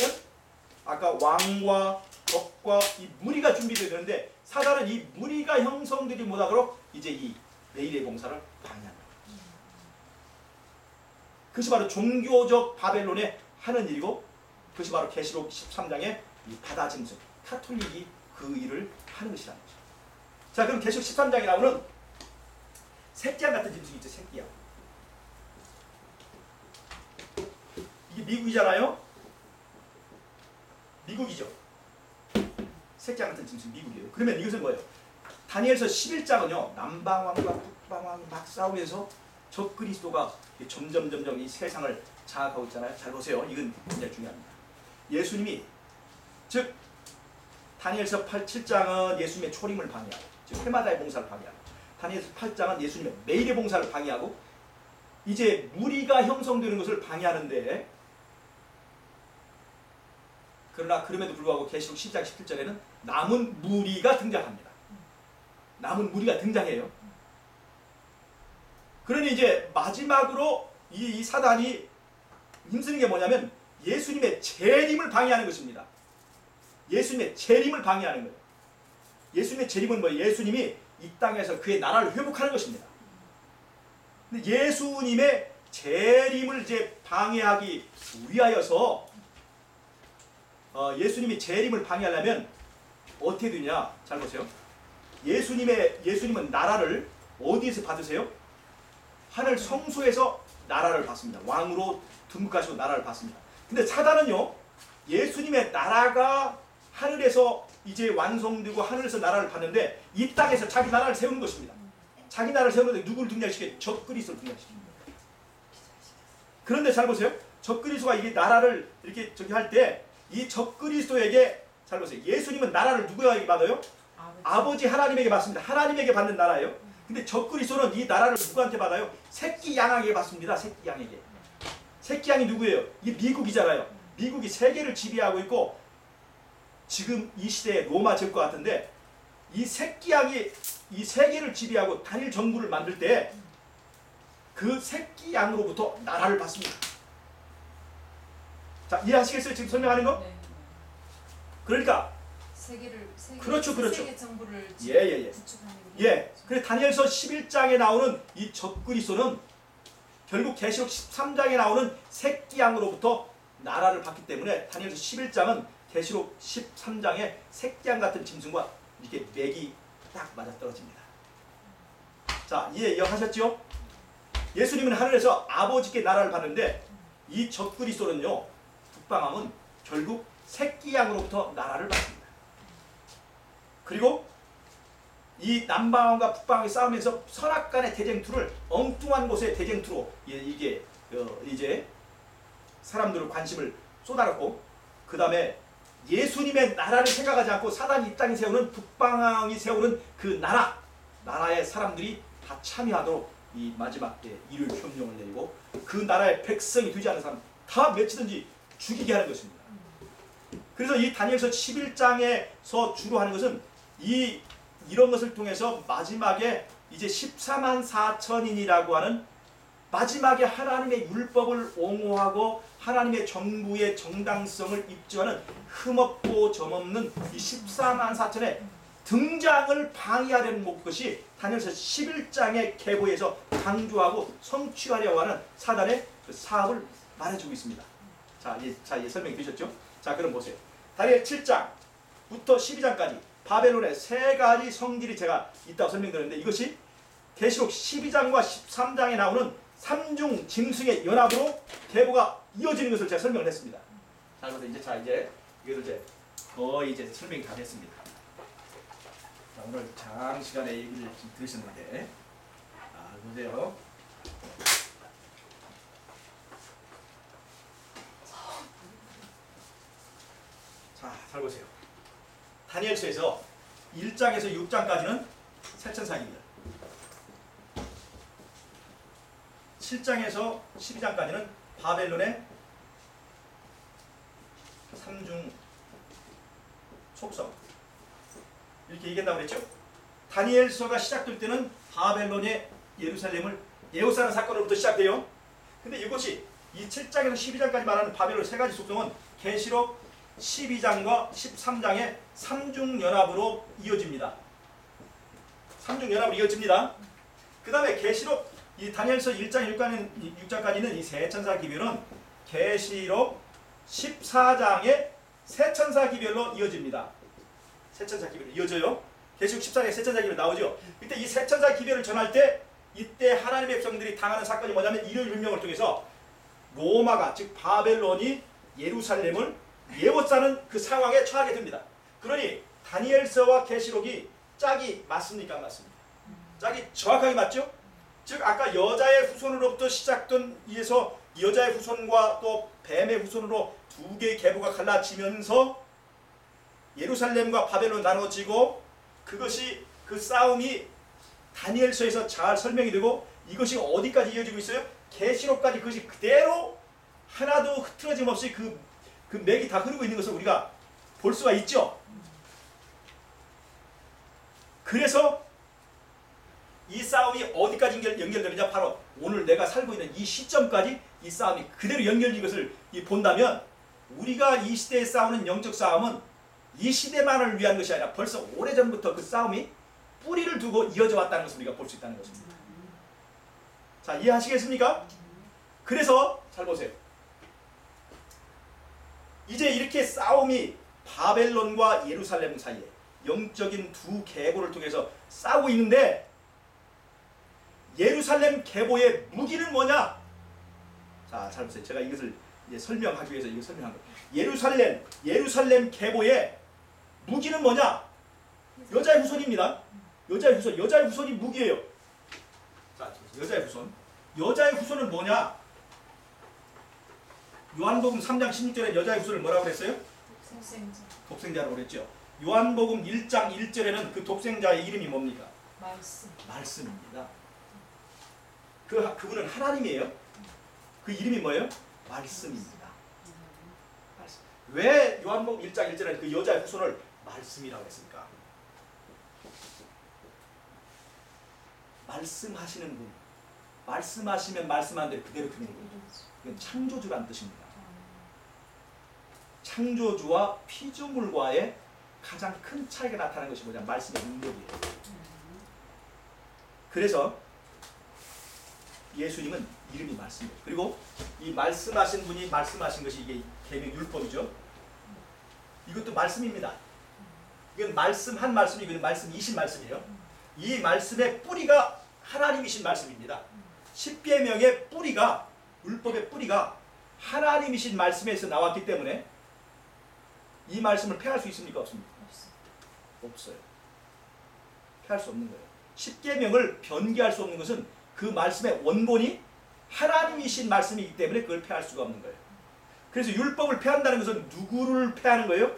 아까 왕과 적과 이 무리가 준비되어야 되는데 사단은 이 무리가 형성되지 못하도록 이제 이 매일의 봉사를 방해한다. 그것이 바로 종교적 바벨론의 하는 일이고 그것이 바로 계시록 13장의 이 바다 짐승 카톨릭이 그 일을 하는 것이라는 거죠. 자, 그럼 계시록 13장에 나오는 새끼양 같은 짐승이 있죠. 새끼양. 이게 미국이잖아요. 미국이죠. 새끼양 같은 짐승 미국이에요. 그러면 이것은 뭐예요? 다니엘서 11장은요. 남방왕과 북방왕이 막 싸우면서 적그리스도가 점점 이 세상을 장악하고 있잖아요. 잘 보세요. 이건 굉장히 중요합니다. 예수님이 즉 다니엘서 7장은 예수님의 초림을 방해하고 즉 해마다의 봉사를 방해하고 다니엘서 8장은 예수님의 매일의 봉사를 방해하고 이제 무리가 형성되는 것을 방해하는데 그러나 그럼에도 불구하고 계시록 10장 17절에는 남은 무리가 등장합니다. 남은 무리가 등장해요. 그러니 이제 마지막으로 이 사단이 힘쓰는 게 뭐냐면 예수님의 재림을 방해하는 것입니다. 예수님의 재림을 방해하는 거예요. 예수님의 재림은 뭐예요? 예수님이 이 땅에서 그의 나라를 회복하는 것입니다. 근데 예수님의 재림을 이제 방해하기 위하여서 예수님이 재림을 방해하려면 어떻게 되냐? 잘 보세요. 예수님은 나라를 어디에서 받으세요? 하늘 성소에서 나라를 받습니다. 왕으로 등극하시고 나라를 받습니다. 근데 사단은요, 예수님의 나라가 하늘에서 이제 완성되고 하늘에서 나라를 받는데 이 땅에서 자기 나라를 세우는 것입니다. 자기 나라를 세우는데 누구를 등장시켜요? 적그리스도를 등장시킵니다. 그런데 잘 보세요. 적그리스도가 이게 나라를 이렇게 할 때 이 적그리스도에게 잘 보세요. 예수님은 나라를 누구에게 받아요? 아버지 하나님에게 받습니다. 하나님에게 받는 나라예요. 근데 적그리스도는 이 나라를 누구한테 받아요? 새끼 양에게 받습니다. 새끼 양에게. 새끼 양이 누구예요? 이 미국이잖아요. 미국이 세계를 지배하고 있고 지금 이 시대에 로마 제국 같은데 이 새끼 양이 이 세계를 지배하고 단일 정부를 만들 때 그 새끼 양으로부터 나라를 받습니다. 자, 이해하시겠어요? 지금 설명하는 거? 네. 그러니까 세계 그렇죠. 세계 정부를 구축하는 예. 그래서 다니엘서 11장에 나오는 이 적그리스도는 결국 계시록 13장에 나오는 새끼 양으로부터 나라를 받기 때문에 다니엘서 11장은 계시록 13장의 새끼 양 같은 짐승과 이렇게 맥이 딱 맞아떨어집니다. 자, 이해하셨죠? 예수님은 하늘에서 아버지께 나라를 받는데 이 적그리스도는요, 북방왕은 결국 새끼 양으로부터 나라를 받습니다. 그리고 이 남방왕과 북방왕이 싸우면서 선악간의 대쟁투를 엉뚱한 곳의 대쟁투로 이게 이제 사람들의 관심을 쏟아놨고, 그 다음에 예수님의 나라를 생각하지 않고 사단이 이 땅에 세우는 북방왕이 세우는 그 나라의 사람들이 다 참여하도록 이 마지막 때 일요일 협령을 내리고 그 나라의 백성이 되지 않는 사람 다 맺히든지 죽이게 하는 것입니다. 그래서 이 다니엘서 11장에서 주로 하는 것은 이런 것을 통해서 마지막에 이제 14만 4천인이라고 하는 마지막에 하나님의 율법을 옹호하고 하나님의 정부의 정당성을 입증하는 흠없고 점없는 이 14만 4천의 등장을 방해하려는 것이 다니엘서 11장의 계보에서 강조하고 성취하려고 하는 사단의 그 사업을 말해주고 있습니다. 자, 설명이 되셨죠? 자, 그럼 보세요. 다니엘 7장부터 12장까지 바벨론의 세 가지 성질이 제가 있다고 설명드렸는데 이것이 계시록 12장과 13장에 나오는 삼중 짐승의 연합으로 계보가 이어지는 것을 제가 설명을 했습니다. 자, 그래서 이제 이것을 이제 거의 이제 설명이 다 됐습니다. 자, 오늘 장시간에 얘기를 좀 들으셨는데, 보세요. 자, 잘 보세요. 다니엘서에서 1장에서 6장까지는 새천사기입니다. 7장에서 12장까지는 바벨론의 삼중 속성 이렇게 얘기한다고 그랬죠? 다니엘서가 시작될 때는 바벨론의 예루살렘을 에호사는 사건으로부터 시작돼요. 근데 이것이 이 7장에서 12장까지 말하는 바벨론 세 가지 속성은 계시록 12장과 13장의 삼중연합으로 이어집니다. 삼중연합으로 이어집니다. 그 다음에 계시록 이 다니엘서 1장 6장까지는 이 세천사 기별은 계시록 14장의 세천사 기별로 이어집니다. 세천사 기별로 이어져요. 계시록 14장에 세천사 기별 나오죠. 이때 이 세천사 기별을 전할 때 이때 하나님의 백성들이 당하는 사건이 뭐냐면 일요일 율명을 통해서 로마가 즉 바벨론이 예루살렘을 예워싸는 그 상황에 처하게 됩니다. 그러니 다니엘서와 계시록이 짝이 맞습니까? 안 맞습니까? 짝이 정확하게 맞죠? 즉 아까 여자의 후손으로부터 시작된 이에서 여자의 후손과 또 뱀의 후손으로 두 개의 계보가 갈라지면서 예루살렘과 바벨론 나눠지고 그것이 그 싸움이 다니엘서에서 잘 설명이 되고 이것이 어디까지 이어지고 있어요? 계시록까지 그것이 그대로 하나도 흐트러짐 없이 그 맥이 다 흐르고 있는 것을 우리가 볼 수가 있죠. 그래서 이 싸움이 어디까지 연결되느냐 바로 오늘 내가 살고 있는 이 시점까지 이 싸움이 그대로 연결된 것을 본다면 우리가 이 시대에 싸우는 영적 싸움은 이 시대만을 위한 것이 아니라 벌써 오래전부터 그 싸움이 뿌리를 두고 이어져 왔다는 것을 우리가 볼 수 있다는 것입니다. 자, 이해하시겠습니까? 그래서 잘 보세요. 이제 이렇게 싸움이 바벨론과 예루살렘 사이에 영적인 두 계보를 통해서 싸우고 있는데 예루살렘 계보의 무기는 뭐냐? 자, 잘 보세요. 제가 이것을 이제 설명하기 위해서 이거 설명한 거예요. 예루살렘 계보의 무기는 뭐냐? 여자의 후손입니다. 여자의 후손. 여자의 후손이 무기예요. 자, 여자의 후손. 여자의 후손은 뭐냐? 요한복음 3장 16절에 여자의 후손을 뭐라고 그랬어요? 독생자라고 그랬죠. 요한복음 1장 1절에는 그 독생자의 이름이 뭡니까? 말씀입니다. 그분은 하나님이에요. 그 이름이 뭐예요? 말씀입니다. 말씀. 왜 요한복음 1장 1절에 그 여자의 후손을 말씀이라고 했습니까? 말씀하시는 분. 말씀하시면 말씀한 대로 그대로 되는 거예요. 이건 창조주란 뜻입니다. 창조주와 피조물과의 가장 큰 차이가 나타나는 것이 뭐냐? 말씀의 능력이에요. 그래서 예수님은 이름이 말씀이에요. 그리고 이 말씀하신 분이 말씀하신 것이 이게 계명 율법이죠. 이것도 말씀입니다. 이건 말씀한 말씀이 이건 말씀이신 말씀이에요. 이 말씀의 뿌리가 하나님이신 말씀입니다. 십계명의 뿌리가 율법의 뿌리가 하나님이신 말씀에서 나왔기 때문에 이 말씀을 폐할 수 있습니까? 없습니까? 없어요. 폐할 수 없는 거예요. 십계명을 변개할 수 없는 것은 그 말씀의 원본이 하나님이신 말씀이기 때문에 그걸 폐할 수가 없는 거예요. 그래서 율법을 폐한다는 것은 누구를 폐하는 거예요?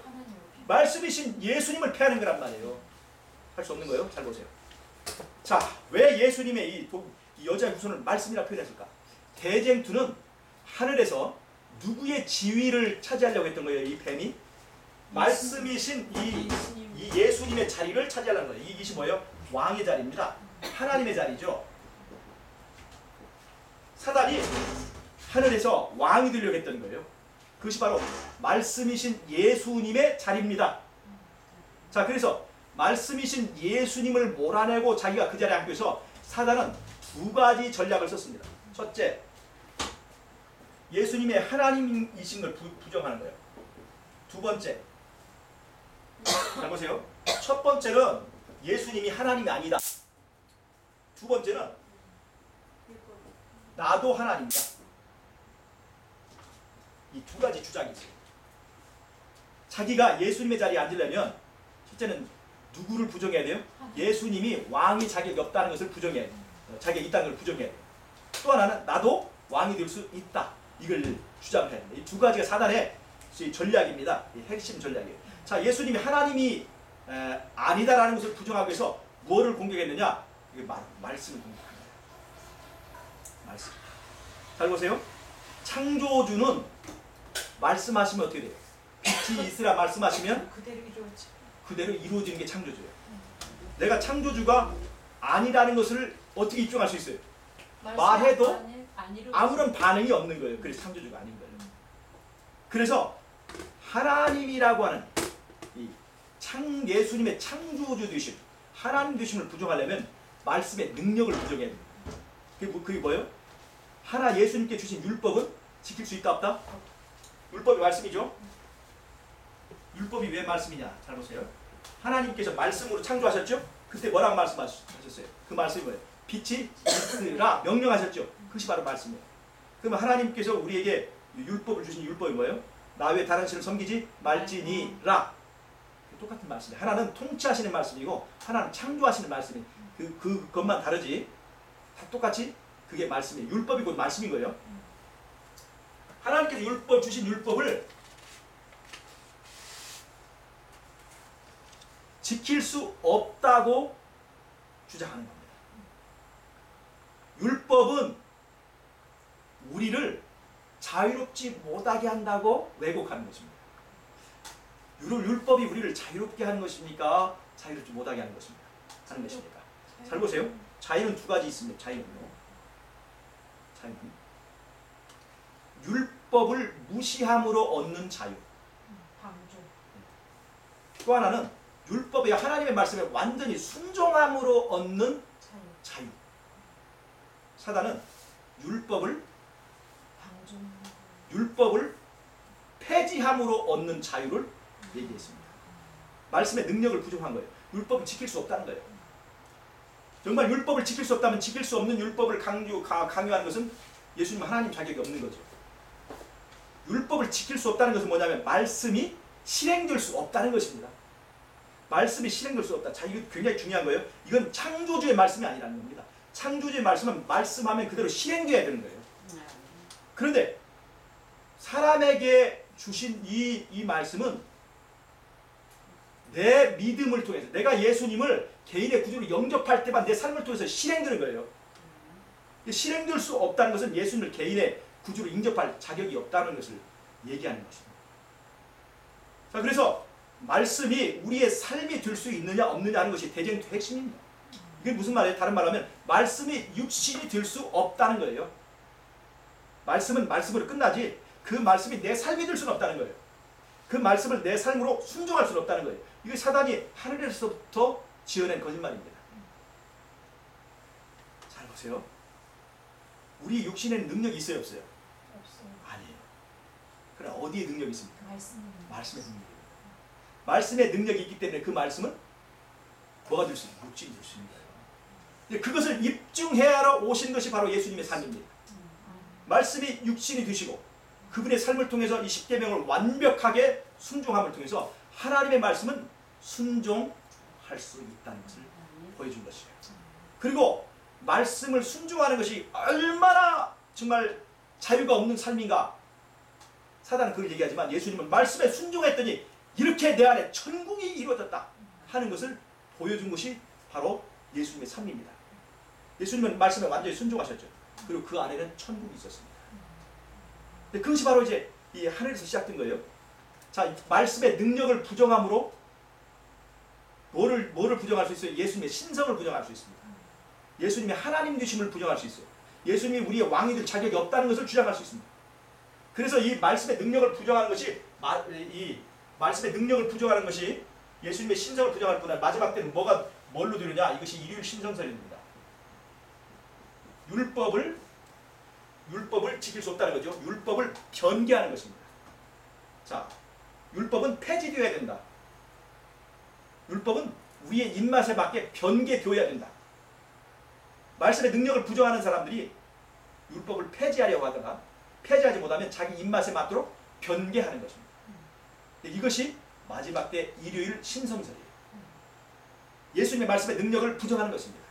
말씀이신 예수님을 폐하는 거란 말이에요. 할 수 없는 거예요. 잘 보세요. 자, 왜 예수님의 이 여자의 후손을 말씀이라 표현했을까? 대쟁투는 하늘에서 누구의 지위를 차지하려고 했던 거예요? 이 뱀이 말씀이신 이 예수님의 자리를 차지하려는 거예요. 이것이 뭐예요? 왕의 자리입니다. 하나님의 자리죠. 사단이 하늘에서 왕이 되려고 했던 거예요. 그것이 바로 말씀이신 예수님의 자리입니다. 자, 그래서 말씀이신 예수님을 몰아내고 자기가 그 자리에 앉고 있어 사단은 두 가지 전략을 썼습니다. 첫째, 예수님의 하나님이신 걸 부정하는 거예요. 두 번째, 잘 보세요. 첫 번째는 예수님이 하나님이 아니다. 두 번째는 나도 하나님이다. 이 두 가지 주장이 있어요. 자기가 예수님의 자리에 앉으려면 첫째는 누구를 부정해야 돼요? 예수님이 왕이 자격이 없다는 것을 부정해야 돼요. 자격이 있다는 걸 부정해야 돼요. 또 하나는 나도 왕이 될 수 있다. 이걸 주장해야 됩니다. 이 두 가지가 사단의 전략입니다. 이 핵심 전략이에요. 자, 예수님이 하나님이 아니다라는 것을 부정하기 위해서 뭐를 공격했느냐? 이게 말씀을 공격합니다. 말씀. 잘 보세요. 창조주는 말씀하시면 어떻게 돼요? 빛이 있으라 말씀하시면 그대로 이루어지는 게 창조주예요. 내가 창조주가 아니라는 것을 어떻게 입증할 수 있어요? 말해도 아무런 반응이 없는 거예요. 그래서 창조주가 아닌 거예요. 그래서 하나님이라고 하는 이 예수님의 창조주 되심, 하나님 되심을 부정하려면 말씀의 능력을 부정해야 됩니다. 그게 뭐예요? 예수님께 주신 율법은 지킬 수 있다 없다? 율법이 말씀이죠. 율법이 왜 말씀이냐? 잘 보세요. 하나님께서 말씀으로 창조하셨죠? 그때 뭐라고 말씀하셨어요? 그 말씀이 뭐예요? 빛이 있으라 명령하셨죠? 그것이 바로 말씀이에요. 그러면 하나님께서 우리에게 율법을 주신 율법이 뭐예요? 나 외에 다른 신을 섬기지 말지니라. 똑같은 말씀이에요. 하나는 통치하시는 말씀이고 하나는 창조하시는 말씀이에요. 그것만 다르지 다 똑같이 그게 말씀이에요. 율법이 곧 말씀인 거예요. 하나님께서 주신 율법을 지킬 수 없다고 주장하는 겁니다. 율법은 우리를 자유롭지 못하게 한다고 왜곡하는 것입니다. 율법이 우리를 자유롭게 하는 것입니까? 자유롭지 못하게 하는 것입니까? 잘 보세요. 자유는 두 가지 있습니다. 자유는 율법을 무시함으로 얻는 자유. 또 하나는 율법의 하나님의 말씀에 완전히 순종함으로 얻는 자유. 사단은 율법을 폐지함으로 얻는 자유를 얘기했습니다. 말씀의 능력을 부정한 거예요. 율법을 지킬 수 없다는 거예요. 정말 율법을 지킬 수 없다면 지킬 수 없는 율법을 강요하는 것은 예수님 하나님 자격이 없는 거죠. 율법을 지킬 수 없다는 것은 뭐냐면 말씀이 실행될 수 없다는 것입니다. 말씀이 실행될 수 없다. 자, 이거 굉장히 중요한 거예요. 이건 창조주의 말씀이 아니라는 겁니다. 창조주의 말씀은 말씀하면 그대로 실행돼야 되는 거예요. 그런데 사람에게 주신 이 말씀은 내 믿음을 통해서, 내가 예수님을 개인의 구주로 영접할 때만 내 삶을 통해서 실행되는 거예요. 실행될 수 없다는 것은 예수님을 개인의 구주로 인접할 자격이 없다는 것을 얘기하는 것입니다. 자, 그래서 말씀이 우리의 삶이 될 수 있느냐 없느냐 하는 것이 대쟁투의 핵심입니다. 이게 무슨 말이에요? 다른 말로 하면 말씀이 육신이 될 수 없다는 거예요. 말씀은 말씀으로 끝나지 그 말씀이 내 삶이 될 수는 없다는 거예요. 그 말씀을 내 삶으로 순종할 수는 없다는 거예요. 이게 사단이 하늘에서부터 지어낸 거짓말입니다. 잘 보세요. 우리 육신에는 능력이 있어요, 없어요? 없어요. 아니에요. 그럼 어디에 능력이 있습니까? 말씀의 능력입니다. 말씀의 능력이 있기 때문에 그 말씀은 뭐가 될 수 있는? 육신이 될 수 있는 거예요. 그것을 입증해야 오신 것이 바로 예수님의 삶입니다. 말씀이 육신이 되시고 그분의 삶을 통해서 이 십계명을 완벽하게 순종함을 통해서 하나님의 말씀은 순종할 수 있다는 것을 보여준 것이에요. 그리고 말씀을 순종하는 것이 얼마나 정말 자유가 없는 삶인가. 사단은 그걸 얘기하지만 예수님은 말씀에 순종했더니 이렇게 내 안에 천국이 이루어졌다 하는 것을 보여준 것이 바로 예수님의 삶입니다. 예수님은 말씀에 완전히 순종하셨죠. 그리고 그 안에는 천국이 있었습니다. 근데 그것이 바로 이제 이 하늘에서 시작된 거예요. 자, 말씀의 능력을 부정함으로 뭐를 부정할 수 있어요? 예수님의 신성을 부정할 수 있습니다. 예수님의 하나님 되심을 부정할 수 있어요. 예수님이 우리의 왕이 될 자격이 없다는 것을 주장할 수 있습니다. 그래서 이 말씀의 능력을 부정하는 것이 이 말씀의 능력을 부정하는 것이 예수님의 신성을 부정할 뿐 아니라 마지막 때는 뭘로 되느냐? 이것이 일요일 신성설입니다. 율법을 지킬 수 없다는 거죠. 율법을 변개하는 것입니다. 자, 율법은 폐지되어야 된다. 율법은 우리의 입맛에 맞게 변개되어야 된다. 말씀의 능력을 부정하는 사람들이 율법을 폐지하려고 하다가 폐지하지 못하면 자기 입맛에 맞도록 변개하는 것입니다. 이것이 마지막 때 일요일 신성설이에요. 예수님의 말씀의 능력을 부정하는 것입니다.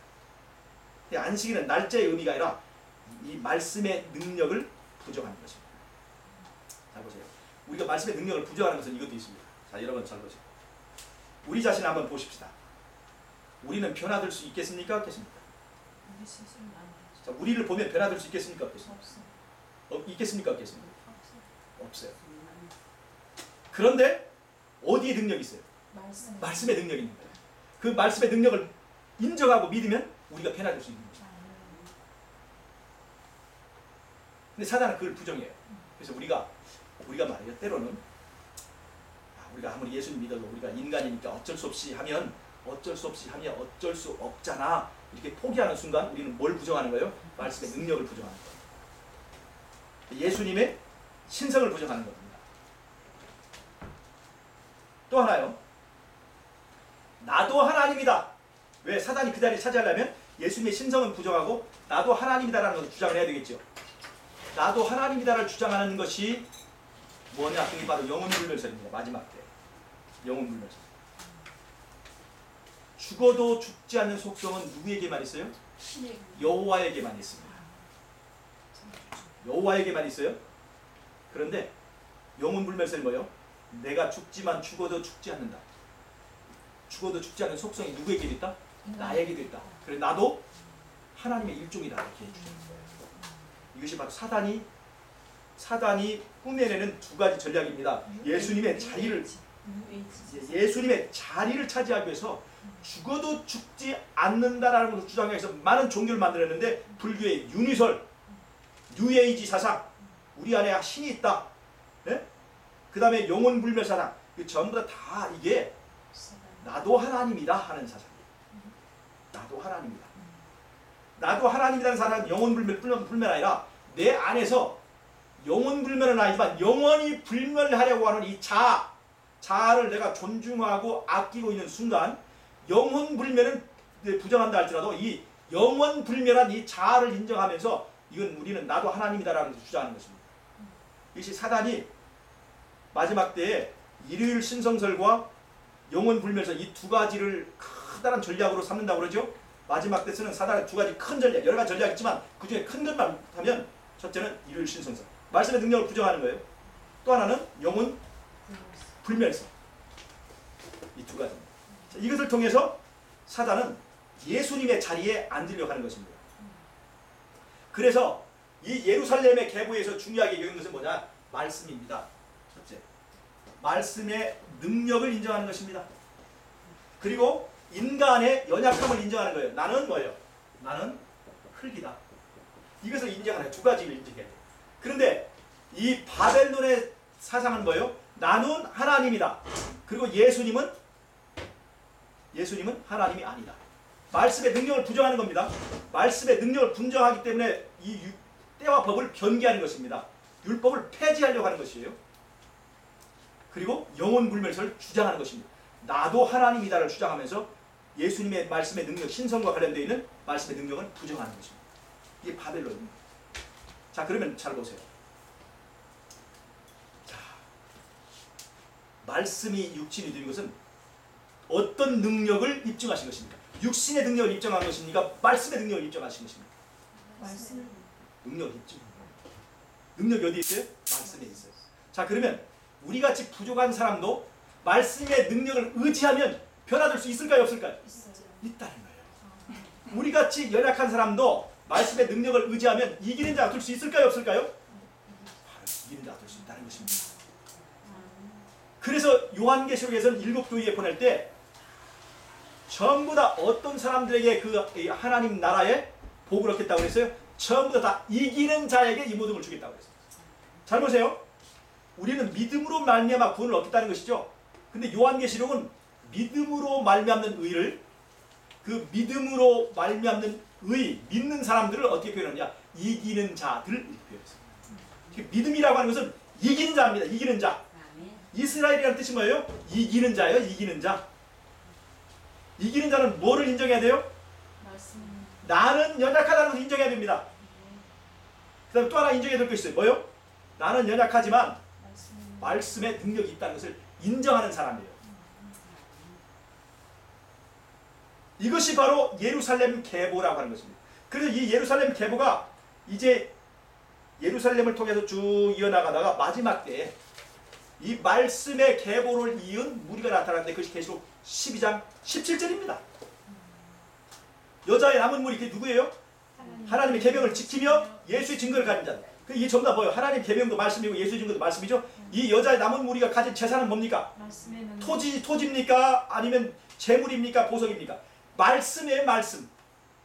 안식일은 날짜의 의미가 아니라 이 말씀의 능력을 부정하는 것입니다. 잘 보세요. 우리가 말씀의 능력을 부정하는 것은 이것도 있습니다. 자, 여러분 잘 보세요. 우리 자신을 한번 보십시다. 우리는 변화될 수 있겠습니까? 없겠습니까? 우리 스스로는 안 되죠. 자, 우리를 보면 변화될 수 있겠습니까? 없겠습니까? 없어요. 있겠습니까? 없겠습니까? 없어요. 없어요. 그런데 어디에 능력이 있어요? 말씀의 능력이 있는 거예요. 그 말씀의 능력을 인정하고 믿으면 우리가 변화될 수 있는 거예요. 근데 사단은 그걸 부정해요. 그래서 우리가 말이에요. 때로는 우리가 아무리 예수님 믿어도 우리가 인간이니까 어쩔 수 없이 하면 어쩔 수 없잖아. 이렇게 포기하는 순간 우리는 뭘 부정하는 거예요? 말씀의 능력을 부정하는 거예요. 예수님의 신성을 부정하는 겁니다. 또 하나요. 나도 하나님이다. 왜? 사단이 그 자리를 차지하려면 예수님의 신성은 부정하고 나도 하나님이다라는 것을 주장을 해야 되겠죠. 나도 하나님이다를 주장하는 것이 뭐냐? 그게 바로 영혼불멸설입니다. 마지막 때. 영혼불멸설. 죽어도 죽지 않는 속성은 누구에게만 있어요? 여호와에게만 있습니다. 여호와에게만 있어요. 그런데 영혼불멸설이 뭐예요? 내가 죽지만 죽어도 죽지 않는다. 죽어도 죽지 않는 속성이 누구에게 있다? 나에게도 있다. 그래 나도 하나님의 일종이다. 이렇게 해주는 거예요. 이것이 바로 사단이 흉내내는 두 가지 전략입니다. 예수님의 자리를 차지하기 위해서 죽어도 죽지 않는다라는 것을 주장하기 위해서 많은 종교를 만들었는데 불교의 윤희설, 뉴에이지 사상, 우리 안에 신이 있다. 네? 그 다음에 영혼불멸 사상, 전부 다 이게 나도 하나님이다 하는 사상이에요. 나도 하나님이다. 나도 하나님이라는 사람은 영원불멸 아니라 내 안에서 영원불멸은 아니지만 영원히 불멸하려고 하는 이 자아를 내가 존중하고 아끼고 있는 순간 영원불멸은 부정한다 할지라도 이 영원불멸한 이 자아를 인정하면서 이건 우리는 나도 하나님이다라는 것을 주장하는 것입니다. 이것이 사단이 마지막 때에 일요일 신성설과 영원불멸설 이 두 가지를 커다란 전략으로 삼는다고 그러죠. 마지막 때 쓰는 사단의 두 가지 큰 전략, 여러 가지 전략이 있지만 그 중에 큰 것만 하면 첫째는 일요일 신성설, 말씀의 능력을 부정하는 거예요. 또 하나는 영원 불멸설. 이 두 가지입니다. 자, 이것을 통해서 사단은 예수님의 자리에 앉으려고 하는 것입니다. 그래서 이 예루살렘의 계보에서 중요하게 여기는 것은 뭐냐? 말씀입니다. 첫째, 말씀의 능력을 인정하는 것입니다. 그리고 인간의 연약함을 인정하는 거예요. 나는 뭐예요? 나는 흙이다. 이것을 인정하는 두 가지를 인정해야 돼요. 그런데 이 바벨론의 사상은 뭐예요? 나는 하나님이다. 그리고 예수님은 하나님이 아니다. 말씀의 능력을 부정하는 겁니다. 말씀의 능력을 부정하기 때문에 이 때와 법을 변개하는 것입니다. 율법을 폐지하려고 하는 것이에요. 그리고 영원불멸설을 주장하는 것입니다. 나도 하나님이다를 주장하면서 예수님의 말씀의 능력, 신성과 관련되어 있는 말씀의 능력을 부정하는 것입니다. 이게 바벨론입니다. 자, 그러면 잘 보세요. 자, 말씀이 육신이 된 것은 어떤 능력을 입증하신 것입니까? 육신의 능력을 입증한 것입니까? 말씀의 능력을 입증하신 것입니까? 말씀. 능력 입증. 능력이 어디 있어요? 말씀에 있어요. 자, 그러면 우리같이 부족한 사람도 말씀의 능력을 의지하면 변화될 수 있을까요? 없을까요? 있다는 거예요. 우리같이 연약한 사람도 말씀의 능력을 의지하면 이기는 자가 될 수 있을까요? 없을까요? 바로 이기는 자가 될 수 있다는 것입니다. 그래서 요한계시록에서는 7교회에 보낼 때 전부 다 어떤 사람들에게 그 하나님 나라에 복을 얻겠다고 그랬어요? 전부 다 이기는 자에게 이 모든 걸 주겠다고 그랬어요. 잘 보세요. 우리는 믿음으로 말미암아 구원을 얻겠다는 것이죠. 근데 요한계시록은 믿음으로 말미암는 의를, 그 믿음으로 말미암는 의, 믿는 사람들을 어떻게 표현하느냐? 이기는 자들 이렇게 표현했어요. 믿음이라고 하는 것은 이기는 자입니다. 이기는 자. 이스라엘이라는 뜻이 뭐예요? 이기는 자예요. 이기는 자. 이기는 자는 뭐를 인정해야 돼요? 나는 연약하다는 것을 인정해야 됩니다. 그 다음에 또 하나 인정해야 될 것이 있어요. 뭐요? 나는 연약하지만 말씀의 능력이 있다는 것을 인정하는 사람이에요. 이것이 바로 예루살렘 계보라고 하는 것입니다. 그래서 이 예루살렘 계보가 이제 예루살렘을 통해서 쭉 이어나가다가 마지막 때에 이 말씀의 계보를 이은 무리가 나타나는데 그것이 계시록 12장 17절입니다. 여자의 남은 무리 그게 누구예요? 하나님의 계명을 지키며 예수의 증거를 가진 자. 이게 전부 다 뭐예요? 하나님 계명도 말씀이고 예수의 증거도 말씀이죠. 이 여자의 남은 무리가 가진 재산은 뭡니까? 토지입니까? 아니면 재물입니까? 보석입니까? 말씀의 말씀.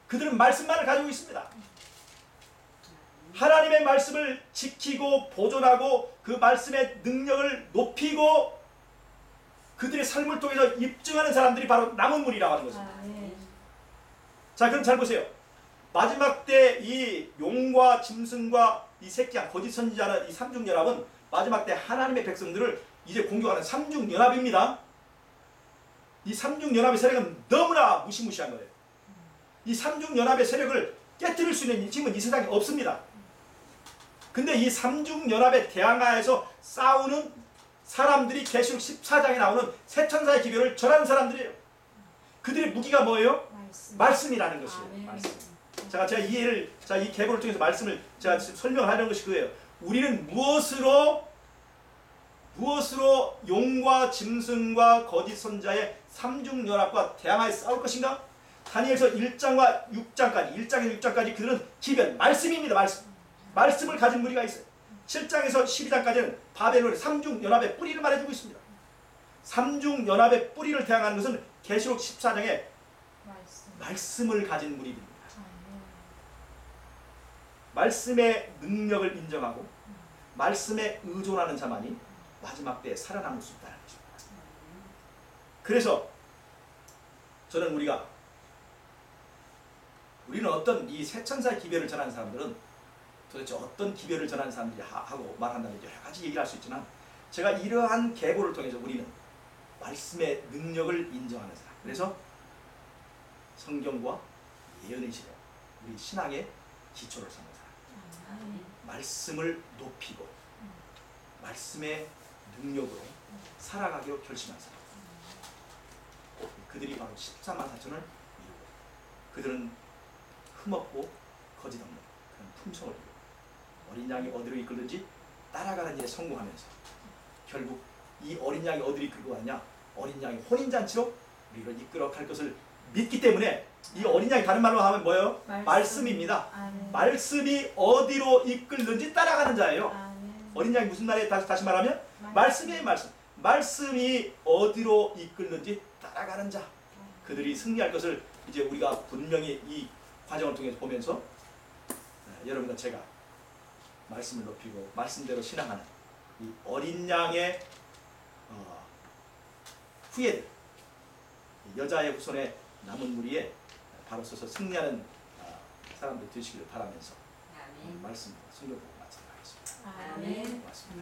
그들은 말씀만을 가지고 있습니다. 하나님의 말씀을 지키고 보존하고 그 말씀의 능력을 높이고 그들의 삶을 통해서 입증하는 사람들이 바로 남은 무리라고 하는 것입니다. 자, 그럼 잘 보세요. 마지막 때 이 용과 짐승과 이 새끼양 거짓 선지자는 이 삼중연합은 마지막 때 하나님의 백성들을 이제 공격하는 삼중연합입니다. 이 삼중연합의 세력은 너무나 무시무시한 거예요. 이 삼중연합의 세력을 깨뜨릴 수 있는 힘은 이 세상에 없습니다. 근데 이 삼중연합에 대항하여서 싸우는 사람들이 계시록 14장에 나오는 새 천사의 기별을 전하는 사람들이에요. 그들의 무기가 뭐예요? 말씀이라는 것이에요. 말씀. 제가 이 계보를 통해서 말씀을 제가 설명하려는 것이 그거예요. 우리는 무엇으로 용과 짐승과 거짓 선자의 삼중연합과 대항하여 싸울 것인가? 다니엘서 1장과 6장까지 1장에서 6장까지 그들은 기변, 말씀입니다. 말씀을 가진 무리가 있어요. 7장에서 12장까지는 바벨론의 삼중연합의 뿌리를 말해주고 있습니다. 삼중연합의 뿌리를 대항하는 것은 계시록 14장에 말씀을 가진 무리입니다. 말씀의 능력을 인정하고 말씀에 의존하는 자만이 마지막 때에 살아남을 수 있다는 것입니다. 그래서 저는 우리는 어떤 이 새천사의 기별을 전하는 사람들은 도대체 어떤 기별을 전하는 사람들이 하고 말한다는 여러 가지 얘기를 할 수 있지만, 제가 이러한 계보를 통해서 우리는 말씀의 능력을 인정하는 사람, 그래서 성경과 예언의 시대, 우리 신앙의 기초를 삼는 사람, 아멘. 말씀을 높이고 말씀의 능력으로 살아가기로 결심한 사람, 그들이 바로 14만 4천을 이루고, 그들은 흠없고 거짓없는 그런 품성을 이루고 어린 양이 어디로 이끌든지 따라가는 일에 성공하면서, 결국 이 어린 양이 어디로 이끌고 가느냐, 어린 양이 혼인잔치로 우리를 이끌어 갈 것을 믿기 때문에, 이 어린 양이 다른 말로 하면 뭐예요? 말씀입니다. 아멘. 말씀이 어디로 이끌든지 따라가는 자예요. 아멘. 어린 양이 무슨 말이에요? 다시 말하면 말씀이에요. 말씀이 어디로 이끌든지 따라가는 자, 그들이 승리할 것을 이제 우리가 분명히 이 과정을 통해서 보면서, 여러분과 제가 말씀을 높이고 말씀대로 신앙하는 이 어린 양의 후예들, 여자의 후손에 남은 무리에 바로 서서 승리하는 사람들 되시기를 바라면서 아멘. 말씀 성경 보고 마치도록 하겠습니다. 아멘. 고맙습니다.